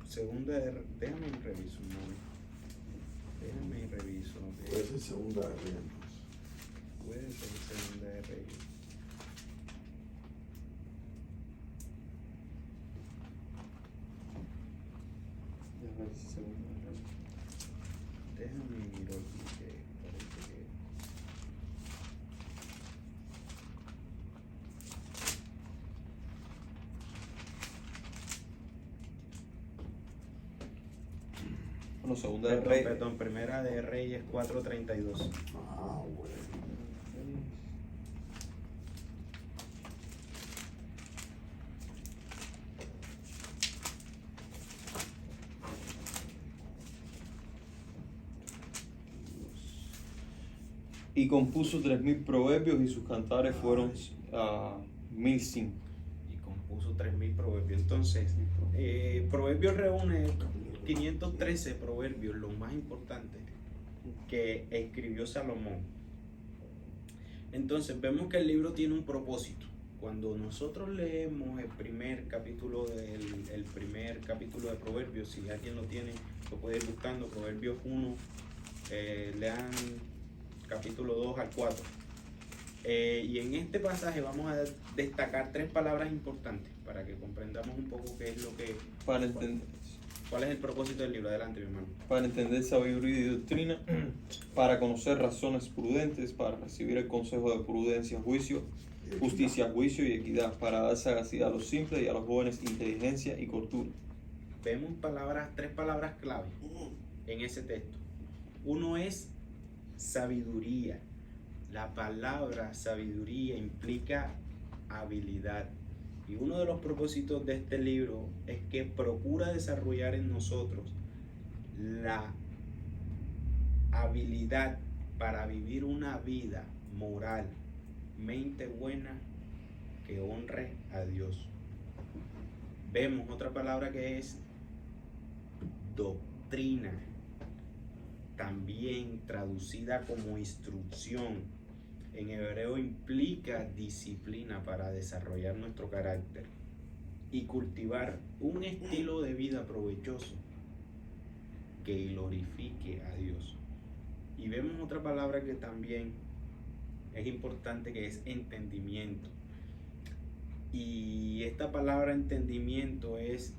Segunda de, déjame reviso, hermano. Déjame reviso. Puede ser segunda de Reyes. Puede ser segunda de Reyes. Déjame mirar aquí que parece que. Bueno, segunda de Perdón, Reyes. perdón, Primera de Reyes 4:32. Ah, bueno. Y compuso 3.000 proverbios y sus cantares fueron 1.005. Y compuso 3.000 proverbios. Entonces, Proverbios reúne 513 proverbios, los más importantes que escribió Salomón. Entonces, vemos que el libro tiene un propósito. Cuando nosotros leemos el primer capítulo de Proverbios, si alguien lo tiene, lo puede ir buscando, Proverbios 1, lean capítulo 2 al 4. Y en este pasaje vamos a destacar 3 palabras importantes para que comprendamos un poco qué es lo que, Para entender, cuál es el propósito del libro. Adelante, mi hermano. para entender sabiduría y doctrina, para conocer razones prudentes, para recibir el consejo de prudencia, juicio, justicia, juicio y equidad, para dar sagacidad a los simples y a los jóvenes inteligencia y cordura. Vemos 3 palabras clave en ese texto. Uno es sabiduría. La palabra sabiduría implica habilidad. Y uno de los propósitos de este libro es que procura desarrollar en nosotros la habilidad para vivir una vida moral, mente buena, que honre a Dios. Vemos otra palabra que es doctrina, también traducida como instrucción. En hebreo implica disciplina para desarrollar nuestro carácter. y cultivar un estilo de vida provechoso que glorifique a Dios. Y vemos otra palabra que también es importante, que es entendimiento. Y esta palabra entendimiento es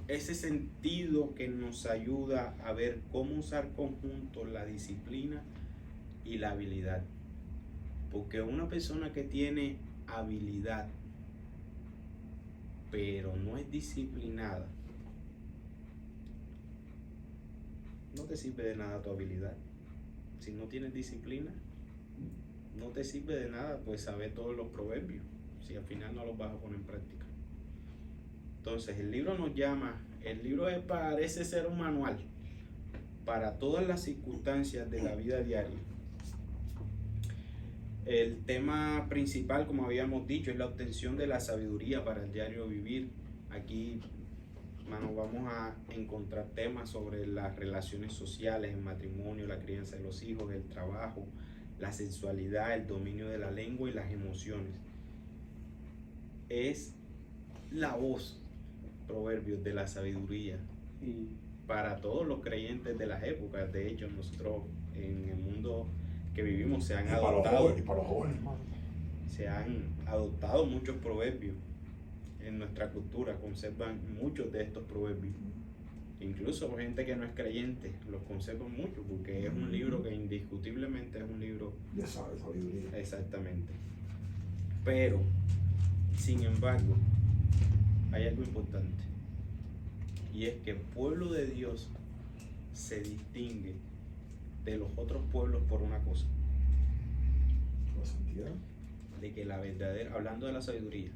ese sentido que nos ayuda a ver cómo usar conjunto la disciplina y la habilidad. Porque una persona que tiene habilidad pero no es disciplinada, no te sirve de nada tu habilidad. Si no tienes disciplina, no te sirve de nada pues saber todos los proverbios, si al final no los vas a poner en práctica. Entonces el libro parece ser un manual para todas las circunstancias de la vida diaria. El tema principal, como habíamos dicho, es la obtención de la sabiduría para el diario vivir. Aquí, hermano, vamos a encontrar temas sobre las relaciones sociales, el matrimonio, la crianza de los hijos, el trabajo, la sexualidad, el dominio de la lengua y las emociones. Es la voz, Proverbios, de la sabiduría Y para todos los creyentes de las épocas. De hecho, nosotros en el mundo que vivimos se han adoptado muchos proverbios en nuestra cultura, conservan muchos de estos proverbios. Incluso gente que no es creyente los conserva mucho, porque es un libro que indiscutiblemente es un libro de sabiduría. Exactamente. Pero, sin embargo, hay algo importante, y es que el pueblo de Dios se distingue de los otros pueblos por una cosa: La santidad. de que la verdadera, hablando de la sabiduría,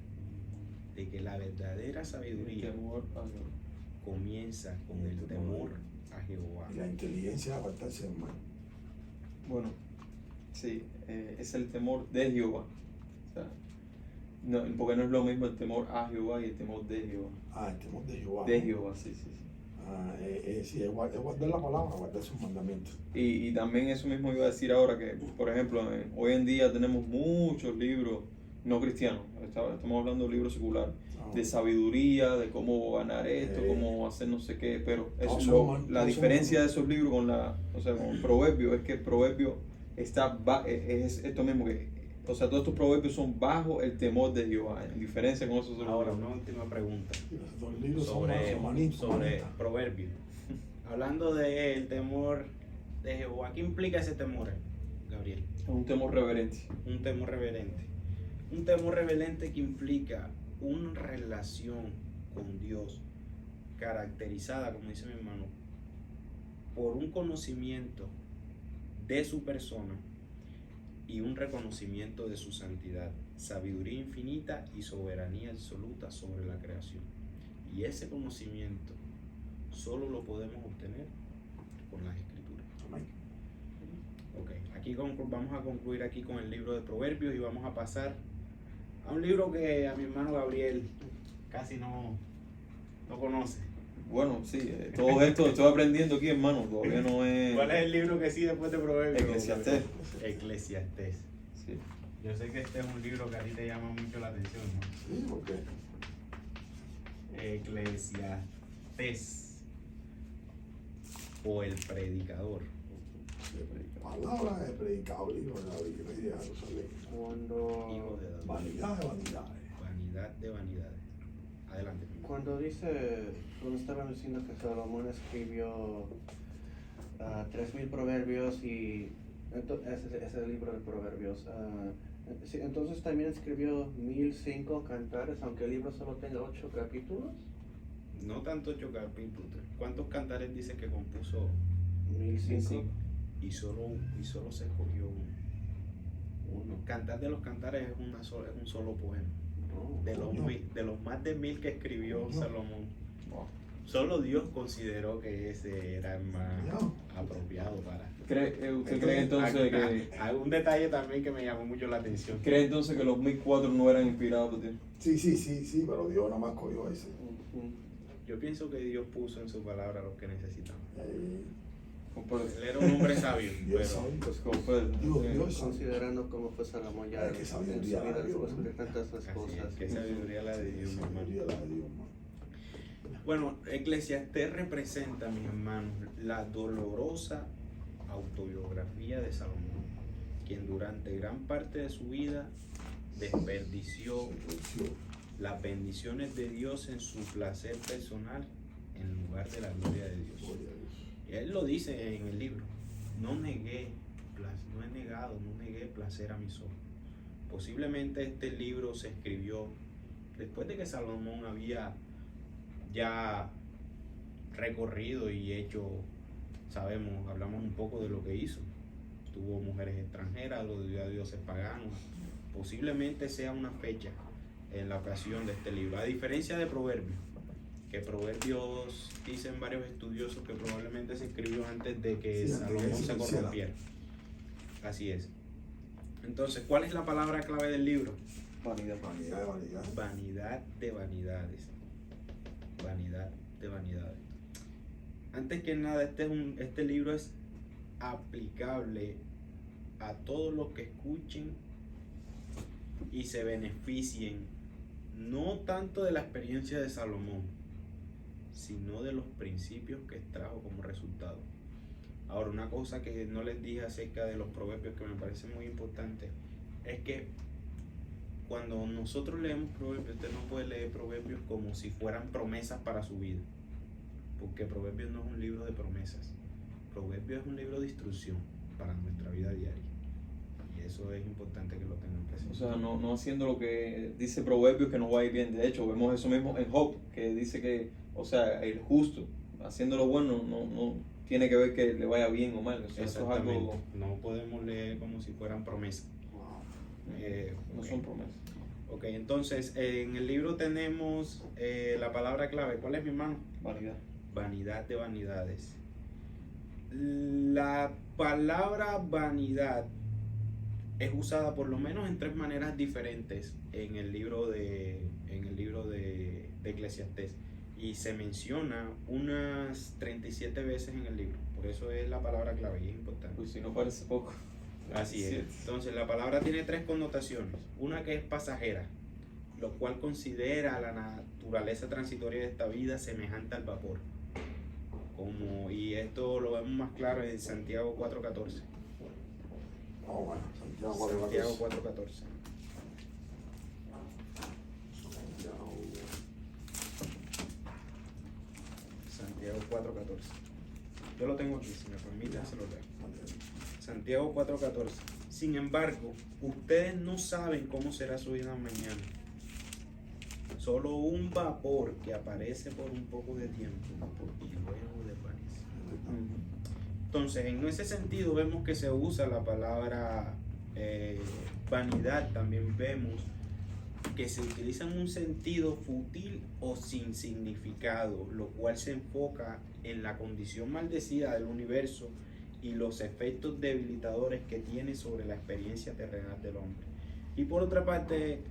de que la verdadera sabiduría temor a Dios. comienza con el temor a Jehová. Y la inteligencia es apartarse del mal. Bueno, sí, es el temor de Jehová. O sea, no, porque no es lo mismo el temor a Jehová y el temor de Jehová. Ah, el temor de Jehová. De Jehová, sí, sí, sí. Ah, sí, es guardar la palabra, guardar sus mandamientos. Y también eso mismo iba a decir ahora, que por ejemplo hoy en día tenemos muchos libros no cristianos, estamos hablando de libros seculares, de sabiduría, de cómo ganar esto, cómo hacer no sé qué, pero eso la diferencia de esos libros con con el proverbio es que el proverbio es esto mismo, que o sea, todos estos proverbios son bajo el temor de Jehová, en diferencia con esos otros Ahora, libros. una última pregunta Los libros sobre proverbios. Hablando del temor de Jehová, ¿qué implica ese temor, Gabriel? Es un temor reverente. Un temor reverente. Un temor reverente que implica una relación con Dios caracterizada, como dice mi hermano, por un conocimiento de su persona y un reconocimiento de su santidad, sabiduría infinita y soberanía absoluta sobre la creación. Y ese conocimiento solo lo podemos obtener con las Escrituras. Amén. Ok, aquí vamos a concluir aquí con el libro de Proverbios y vamos a pasar a un libro que a mi hermano Gabriel casi no conoce. Bueno, sí, todo esto estoy aprendiendo aquí, hermano, todavía no es... ¿Cuál es el libro que sí después de Proverbios? Eclesiastés. Eclesiastés. Sí. Yo sé que este es un libro que a ti te llama mucho la atención, ¿no? Sí, porque Eclesiastés, o el predicador. palabra de predicado, hijo de la iglesia de Jerusalén. Hijo de David. Vanidad de vanidades. Vanidad de vanidades. Adelante. Cuando estaban diciendo que Salomón escribió 3,000 proverbios y ese libro de proverbios, sí, entonces también escribió 1,005 cantares, aunque el libro solo tenga 8 capítulos. No tanto 8 capítulos. ¿Cuántos cantares dice que compuso? 1,005. Y solo se escogió uno. Cantar de los Cantares es un solo poema. No. De los más de 1,000 que escribió Salomón, Wow. solo Dios consideró que ese era el más apropiado para. ¿Usted cree entonces que... Algún detalle también que me llamó mucho la atención. ¿Cree entonces que los 1,004 no eran inspirados por ti? Sí, pero Dios nada más cogió ese. Yo pienso que Dios puso en su palabra lo que necesitamos. Ok. pues, Él era un hombre sabio, Dios pero sabe. pues como pues, Digo, sí. Dios sabe. Considerando cómo fue Salomón ya Ay, qué en su sabiduría vida la de Dios, después de ¿no? tantas así cosas. es, qué sabiduría la de Dios, mi hermano. Sabiduría la de Dios, man. Bueno, Eclesiastés representa, mis hermanos, la dolorosa autobiografía de Salomón, quien durante gran parte de su vida desperdició las bendiciones de Dios en su placer personal en lugar de la gloria de Dios. Gloria a Dios. Y él lo dice en el libro: no negué placer a mis ojos. Posiblemente este libro se escribió después de que Salomón había ya recorrido y hecho, hablamos un poco de lo que hizo. Tuvo mujeres extranjeras, lo dio a dioses paganos. Posiblemente sea una fecha en la ocasión de este libro, a diferencia de Proverbios, que Proverbios dicen varios estudiosos que probablemente se escribió antes de que Sí, antes Salomón que se se corrompiera. Así es. Entonces, ¿cuál es la palabra clave del libro? Vanidad. Vanidad de vanidad. Vanidad de vanidades. Vanidad de vanidades. Antes que nada, este libro es aplicable a todos los que escuchen y se beneficien, no tanto de la experiencia de Salomón, sino de los principios que extrajo como resultado. Ahora, una cosa que no les dije acerca de los proverbios que me parece muy importante es que cuando nosotros leemos proverbios, usted no puede leer proverbios como si fueran promesas para su vida, porque Proverbios no es un libro de promesas. Proverbios es un libro de instrucción para nuestra vida diaria, y eso es importante que lo tengan presente. O sea, no haciendo lo que dice Proverbios que nos va a ir bien. De hecho, vemos eso mismo en Job, que dice que, o sea, el justo, haciendo lo bueno, no tiene que ver que le vaya bien o mal. O sea, eso es algo, No podemos leer como si fueran promesas. no Ok. son promesas. Ok, entonces en el libro tenemos la palabra clave. ¿Cuál es, mi hermano? Vanidad. Vanidad de vanidades. La palabra vanidad es usada por lo menos en 3 maneras diferentes en el libro de Eclesiastés, y se menciona unas 37 veces en el libro. Por eso es la palabra clave y es importante. Pues si no parece poco. Así es. Entonces la palabra tiene 3 connotaciones. Una que es pasajera, lo cual considera la naturaleza transitoria de esta vida semejante al vapor. Y esto lo vemos más claro en Santiago 4:14. Bueno, Santiago Santiago 4:14. 4:14. Santiago 4:14. Yo lo tengo aquí, si me permiten se lo leo. Santiago 4:14. Sin embargo, ustedes no saben cómo será su vida mañana. Solo un vapor que aparece por un poco de tiempo y luego desvanece. Entonces, en ese sentido vemos que se usa la palabra vanidad. También vemos que se utiliza en un sentido fútil o sin significado, lo cual se enfoca en la condición maldecida del universo y los efectos debilitadores que tiene sobre la experiencia terrenal del hombre. Y por otra parte,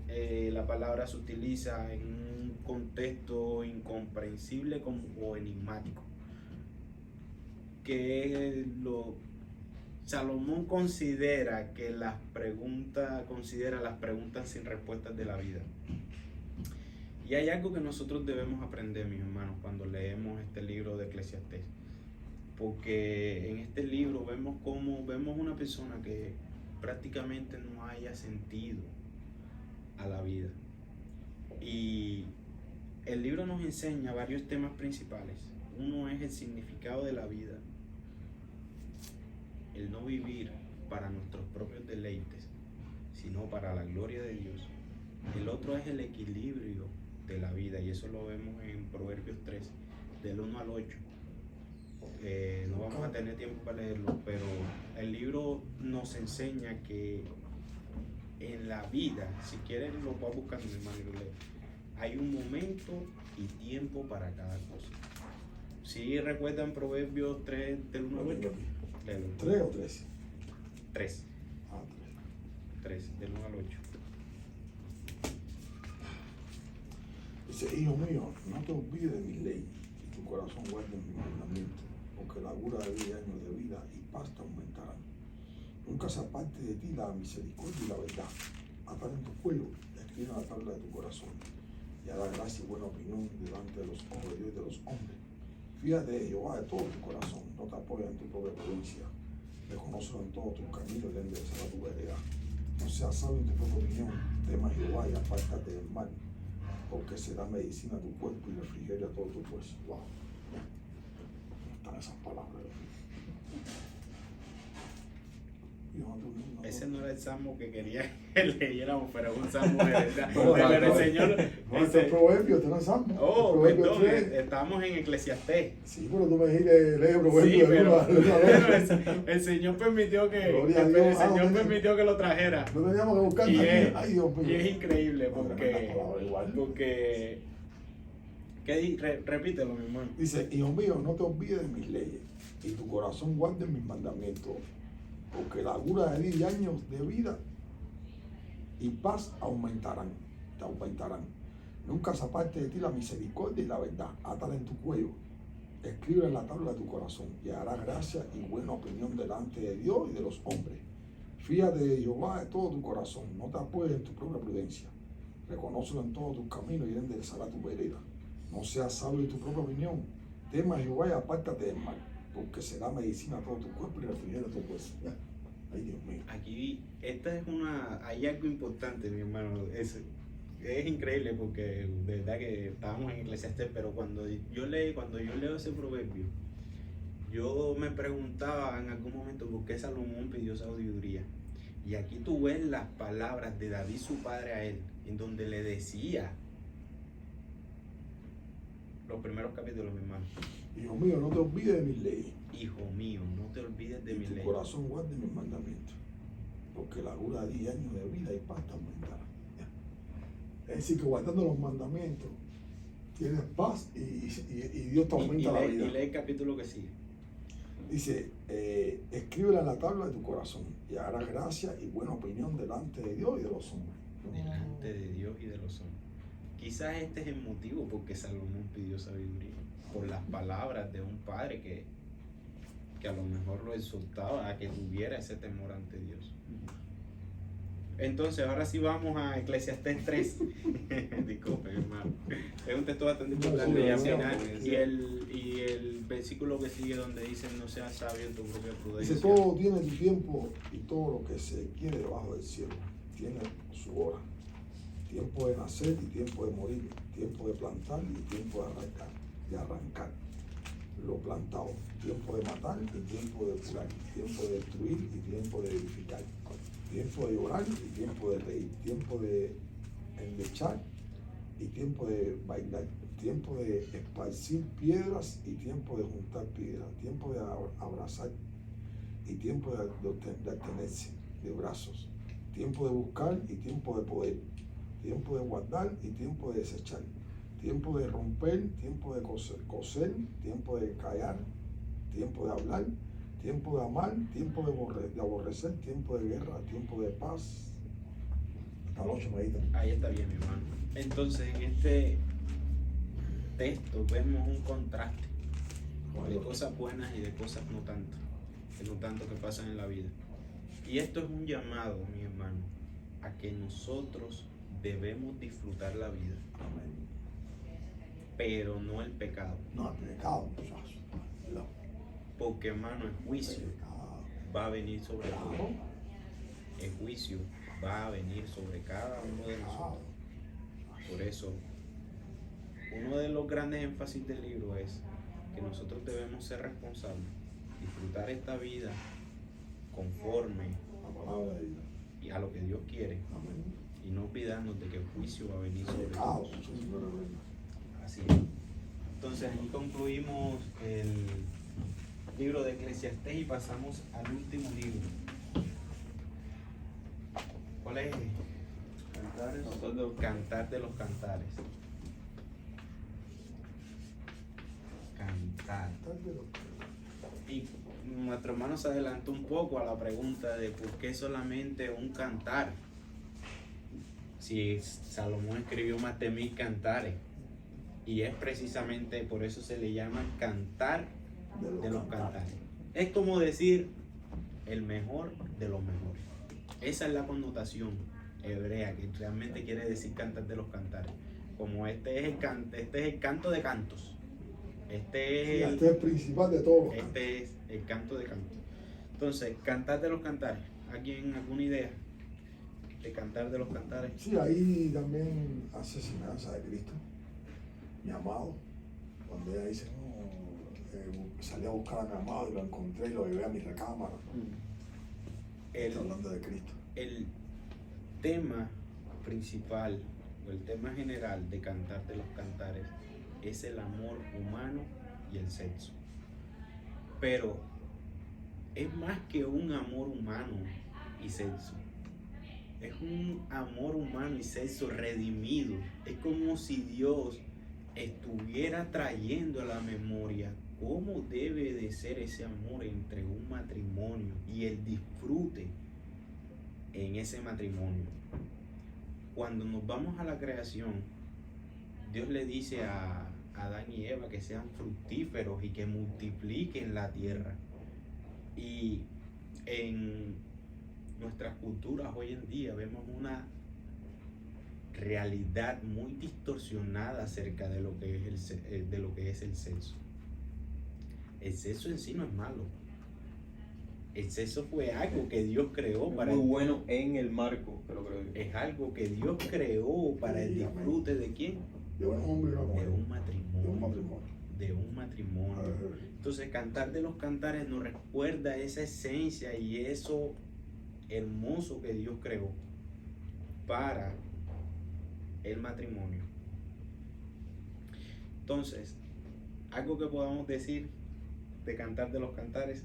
la palabra se utiliza en un contexto incomprensible o enigmático, que Salomón considera las preguntas sin respuestas de la vida. Y hay algo que nosotros debemos aprender, mis hermanos, cuando leemos este libro de Eclesiastés, porque en este libro vemos una persona que prácticamente no haya sentido a la vida. Y el libro nos enseña varios temas principales. Uno es el significado de la vida, el no vivir para nuestros propios deleites, sino para la gloria de Dios. El otro es el equilibrio de la vida, y eso lo vemos en Proverbios 3, del 1 al 8. No vamos a tener tiempo para leerlo, pero el libro nos enseña que en la vida, si quieren lo voy a buscar, mi hermano, y lo leo. Hay un momento y tiempo para cada cosa. Si recuerdan Proverbios 3, del 1 al 8. Léelo. 3 o 13. 3. Ah, 3, del 1 al 8.3. Dice, hijo mío, no te olvides de mi ley, y tu corazón guarde mis mandamientos, porque largura de vida y años de vida vida y paz te aumentarán. Nunca se aparte de ti la misericordia y la verdad. Atar en tu cuello, escribe en la tabla de tu corazón, y hará gracia y buena opinión delante de los ojos de Dios y de los hombres. Fíjate de Jehová de todo tu corazón, no te apoyes en tu propia prudencia. Reconócelo en todos tus caminos y enderezará tu vereda. No seas sabio en tu propia opinión, tema a Jehová y apártate del mal, porque será medicina a tu cuerpo y refrigerio a todo tu hueso. Wow. Están esas palabras. Ese no era el salmo que quería que leyéramos, pero es un salmo de verdad. No, Pero el no, Señor. No, este es Proverbio, este no es Salmo. Oh, Proverbio perdón, 3. estamos en Eclesiastés. Sí, pero tú me dijiste, lee Proverbio Sí, pero el el Señor permitió que Gloria a Dios. el Señor no permitió que lo trajera. No teníamos que buscar Y nadie. es, Ay, Dios mío. y es increíble No, tremenda porque palabra igual. repítelo, mi hermano. Dice, hijo mío, no te olvides de mis leyes y tu corazón guarde mis mandamientos, porque la largura de 10 años de vida y paz te aumentarán. Nunca se aparte de ti la misericordia y la verdad. Átala en tu cuello, escribe en la tabla de tu corazón, y hará gracia y buena opinión delante de Dios y de los hombres. Fíjate de Jehová de todo tu corazón, no te apoyes en tu propia prudencia. Reconócelo en todos tus caminos y enderezará tu vereda. No seas sabio en tu propia opinión. Tema a Jehová y apártate del mal, porque será medicina a todo tu cuerpo y refrigerio a tu hueso. Ay, Dios mío. Aquí, hay algo importante, mi hermano. Es increíble porque de verdad que estábamos en Eclesiastés, pero cuando yo leo ese proverbio, yo me preguntaba en algún momento por qué Salomón pidió sabiduría. Y aquí tú ves las palabras de David, su padre, a él, en donde le decía, los primeros capítulos, mi hermano: Hijo mío, no te olvides de mis leyes. Hijo mío, no te olvides de Y mi tu ley. corazón guarde mis mandamientos, porque la largura de 10 años de vida y paz te aumentará. Es decir, que guardando los mandamientos tienes paz y Dios te aumenta la vida. Y lee el capítulo que sigue. Dice, escríbela en la tabla de tu corazón y hará gracia y buena opinión delante de Dios y de los hombres. Delante de Dios y de los hombres. Quizás este es el motivo por qué Salomón pidió sabiduría, por las palabras de un padre que a lo mejor lo exhortaba a que tuviera ese temor ante Dios. Entonces, ahora sí vamos a Eclesiastés 3. Disculpen, hermano. Es un texto bastante importante. Y al final, y el versículo que sigue, donde dice: no seas sabio en tu propia prudencia. Dice, todo tiene tu tiempo y todo lo que se quiere debajo del cielo tiene su hora. Tiempo de nacer y tiempo de morir, tiempo de plantar y tiempo de arrancar lo plantado, tiempo de matar y tiempo de curar, tiempo de destruir y tiempo de edificar, tiempo de llorar y tiempo de reír, tiempo de endechar y tiempo de bailar, tiempo de esparcir piedras y tiempo de juntar piedras, tiempo de abrazar y tiempo de atenerse de brazos, tiempo de buscar y tiempo de poder, tiempo de guardar y tiempo de desechar, tiempo de romper, tiempo de coser, tiempo de callar, tiempo de hablar, tiempo de amar, tiempo de aborrecer, tiempo de guerra, tiempo de paz. Hasta el 8 me dice. Ahí está bien, mi hermano. Entonces, en este texto vemos un contraste de cosas buenas y de cosas no tanto que pasan en la vida. Y esto es un llamado, mi hermano, a que nosotros debemos disfrutar la vida. Amén. Pero no el pecado. No, el pecado, muchachos. No. Porque, hermano, el juicio va a venir sobre todos. El juicio va a venir sobre cada uno de nosotros. Por eso, uno de los grandes énfasis del libro es que nosotros debemos ser responsables, disfrutar esta vida conforme La palabra de Dios. y a lo que Dios quiere, Amén. y no olvidarnos de que el juicio va a venir sobre Pecado, todos. Señor, amén. Así es. Entonces, aquí concluimos el libro de Eclesiastés y pasamos al último libro. ¿Cuál es? Cantares. Cantar de los Cantares. Cantar. Y nuestro hermano se adelantó un poco a la pregunta de por qué solamente un cantar. Si Salomón escribió más de 1000 cantares. Y es precisamente por eso se le llama Cantar de los Cantares. Es como decir el mejor de los mejores. Esa es la connotación hebrea que realmente quiere decir cantar de los cantares. Como este es el canto de cantos. Este es el principal de todos. Este es el canto de cantos. Entonces, cantar de los cantares. ¿Alguien alguna idea de cantar de los cantares? Sí, ahí también hace semejanza de Cristo, mi amado. Cuando ella dice, no, salí a buscar a mi amado y lo encontré y lo llevé a mi recámara. Está hablando de Cristo. El tema principal o el tema general de cantar de los cantares es el amor humano y el sexo. Pero es más que un amor humano y sexo. Es un amor humano y sexo redimido. Es como si Dios estuviera trayendo a la memoria cómo debe de ser ese amor entre un matrimonio y el disfrute en ese matrimonio. Cuando nos vamos a la creación, Dios le dice a Adán y Eva que sean fructíferos y que multipliquen la tierra. Y en nuestras culturas hoy en día vemos una realidad muy distorsionada acerca de lo que es el sexo. El sexo en sí no es malo. El sexo fue algo que Dios creó para muy bueno en el marco, pero creo yo. Es algo que Dios creó para el disfrute de quién? De un hombre y una mujer. De un matrimonio. De un matrimonio. De un matrimonio. Entonces, cantar de los cantares nos recuerda esa esencia y eso hermoso que Dios creó para el matrimonio. Entonces, algo que podamos decir de cantar de los cantares.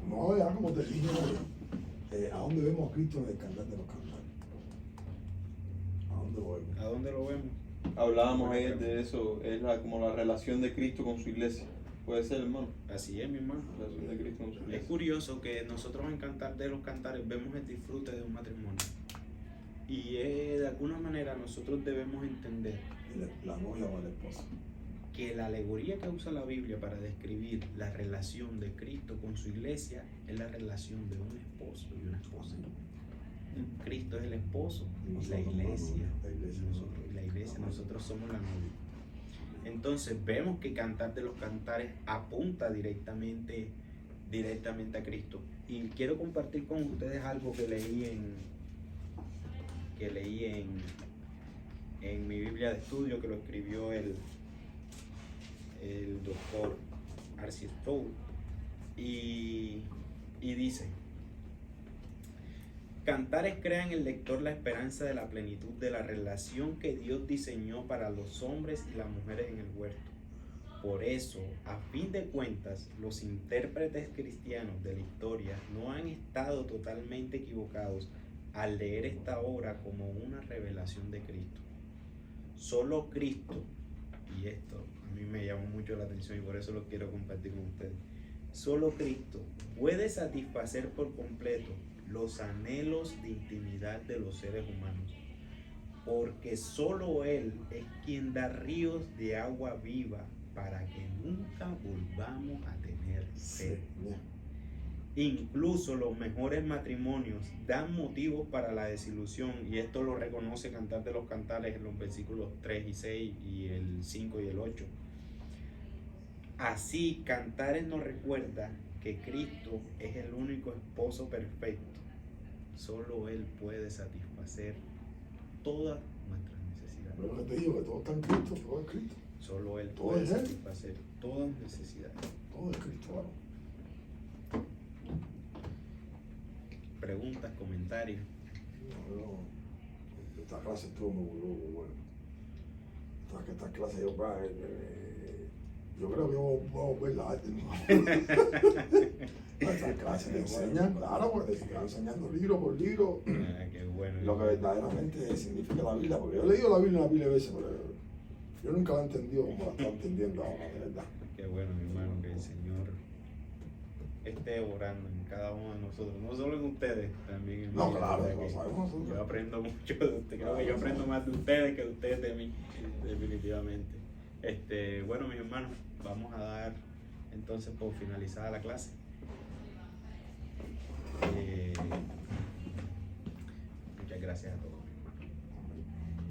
No, ya como te dije, ¿a dónde vemos a Cristo en el cantar de los cantares? ¿A dónde lo vemos? ¿A dónde lo vemos? Hablábamos ayer de eso, es como la relación de Cristo con su iglesia. Puede ser, hermano. Así es, mi hermano. La relación de Cristo con su Es iglesia. curioso que nosotros en Cantar de los Cantares vemos el disfrute de un matrimonio. Y de alguna manera nosotros debemos entender La novia o el esposo. que la alegoría que usa la Biblia para describir la relación de Cristo con su iglesia es la relación de un esposo y una esposa. Cristo es el esposo y la iglesia. Nosotros somos la novia. Entonces vemos que Cantar de los Cantares apunta directamente a Cristo. Y quiero compartir con ustedes algo que leí en mi Biblia de estudio, que lo escribió el doctor R.C. Sproul, y dice: Cantares crea en el lector la esperanza de la plenitud de la relación que Dios diseñó para los hombres y las mujeres en el huerto. Por eso, a fin de cuentas, los intérpretes cristianos de la historia no han estado totalmente equivocados al leer esta obra como una revelación de Cristo. Solo Cristo, y esto a mí me llamó mucho la atención y por eso lo quiero compartir con ustedes, solo Cristo puede satisfacer por completo los anhelos de intimidad de los seres humanos, porque solo Él es quien da ríos de agua viva para que nunca volvamos a tener sed. Incluso los mejores matrimonios dan motivos para la desilusión, y esto lo reconoce Cantar de los Cantares en los versículos 3 y 6 y el 5 y el 8. Así, Cantares nos recuerda que Cristo es el único esposo perfecto. Solo Él puede satisfacer todas nuestras necesidades. Pero lo que te digo, que todo está en Cristo, todo es Cristo. Solo Él Todo puede es Él. satisfacer todas necesidades. Todo es Cristo, varón. Preguntas, comentarios. Esta clase estuvo muy bueno. Esta clase yo creo que voy a ver la arte. Estas clases te enseñan, claro, porque te están enseñando libro por libro Qué bueno. lo que verdaderamente significa la Biblia. Porque yo he leído la Biblia una pila de veces, pero yo nunca la he entendido como la estoy entendiendo ahora, de verdad. Qué bueno, mi hermano, que el Señor esté orando en cada uno de nosotros, no solo en ustedes, también en mí. No, claro, ¿Verdad lo que sabemos nosotros. yo aprendo mucho de ustedes, creo que yo aprendo más de ustedes que ustedes de mí, definitivamente. Bueno, mis hermanos, vamos a dar entonces por finalizada la clase. Muchas gracias a todos.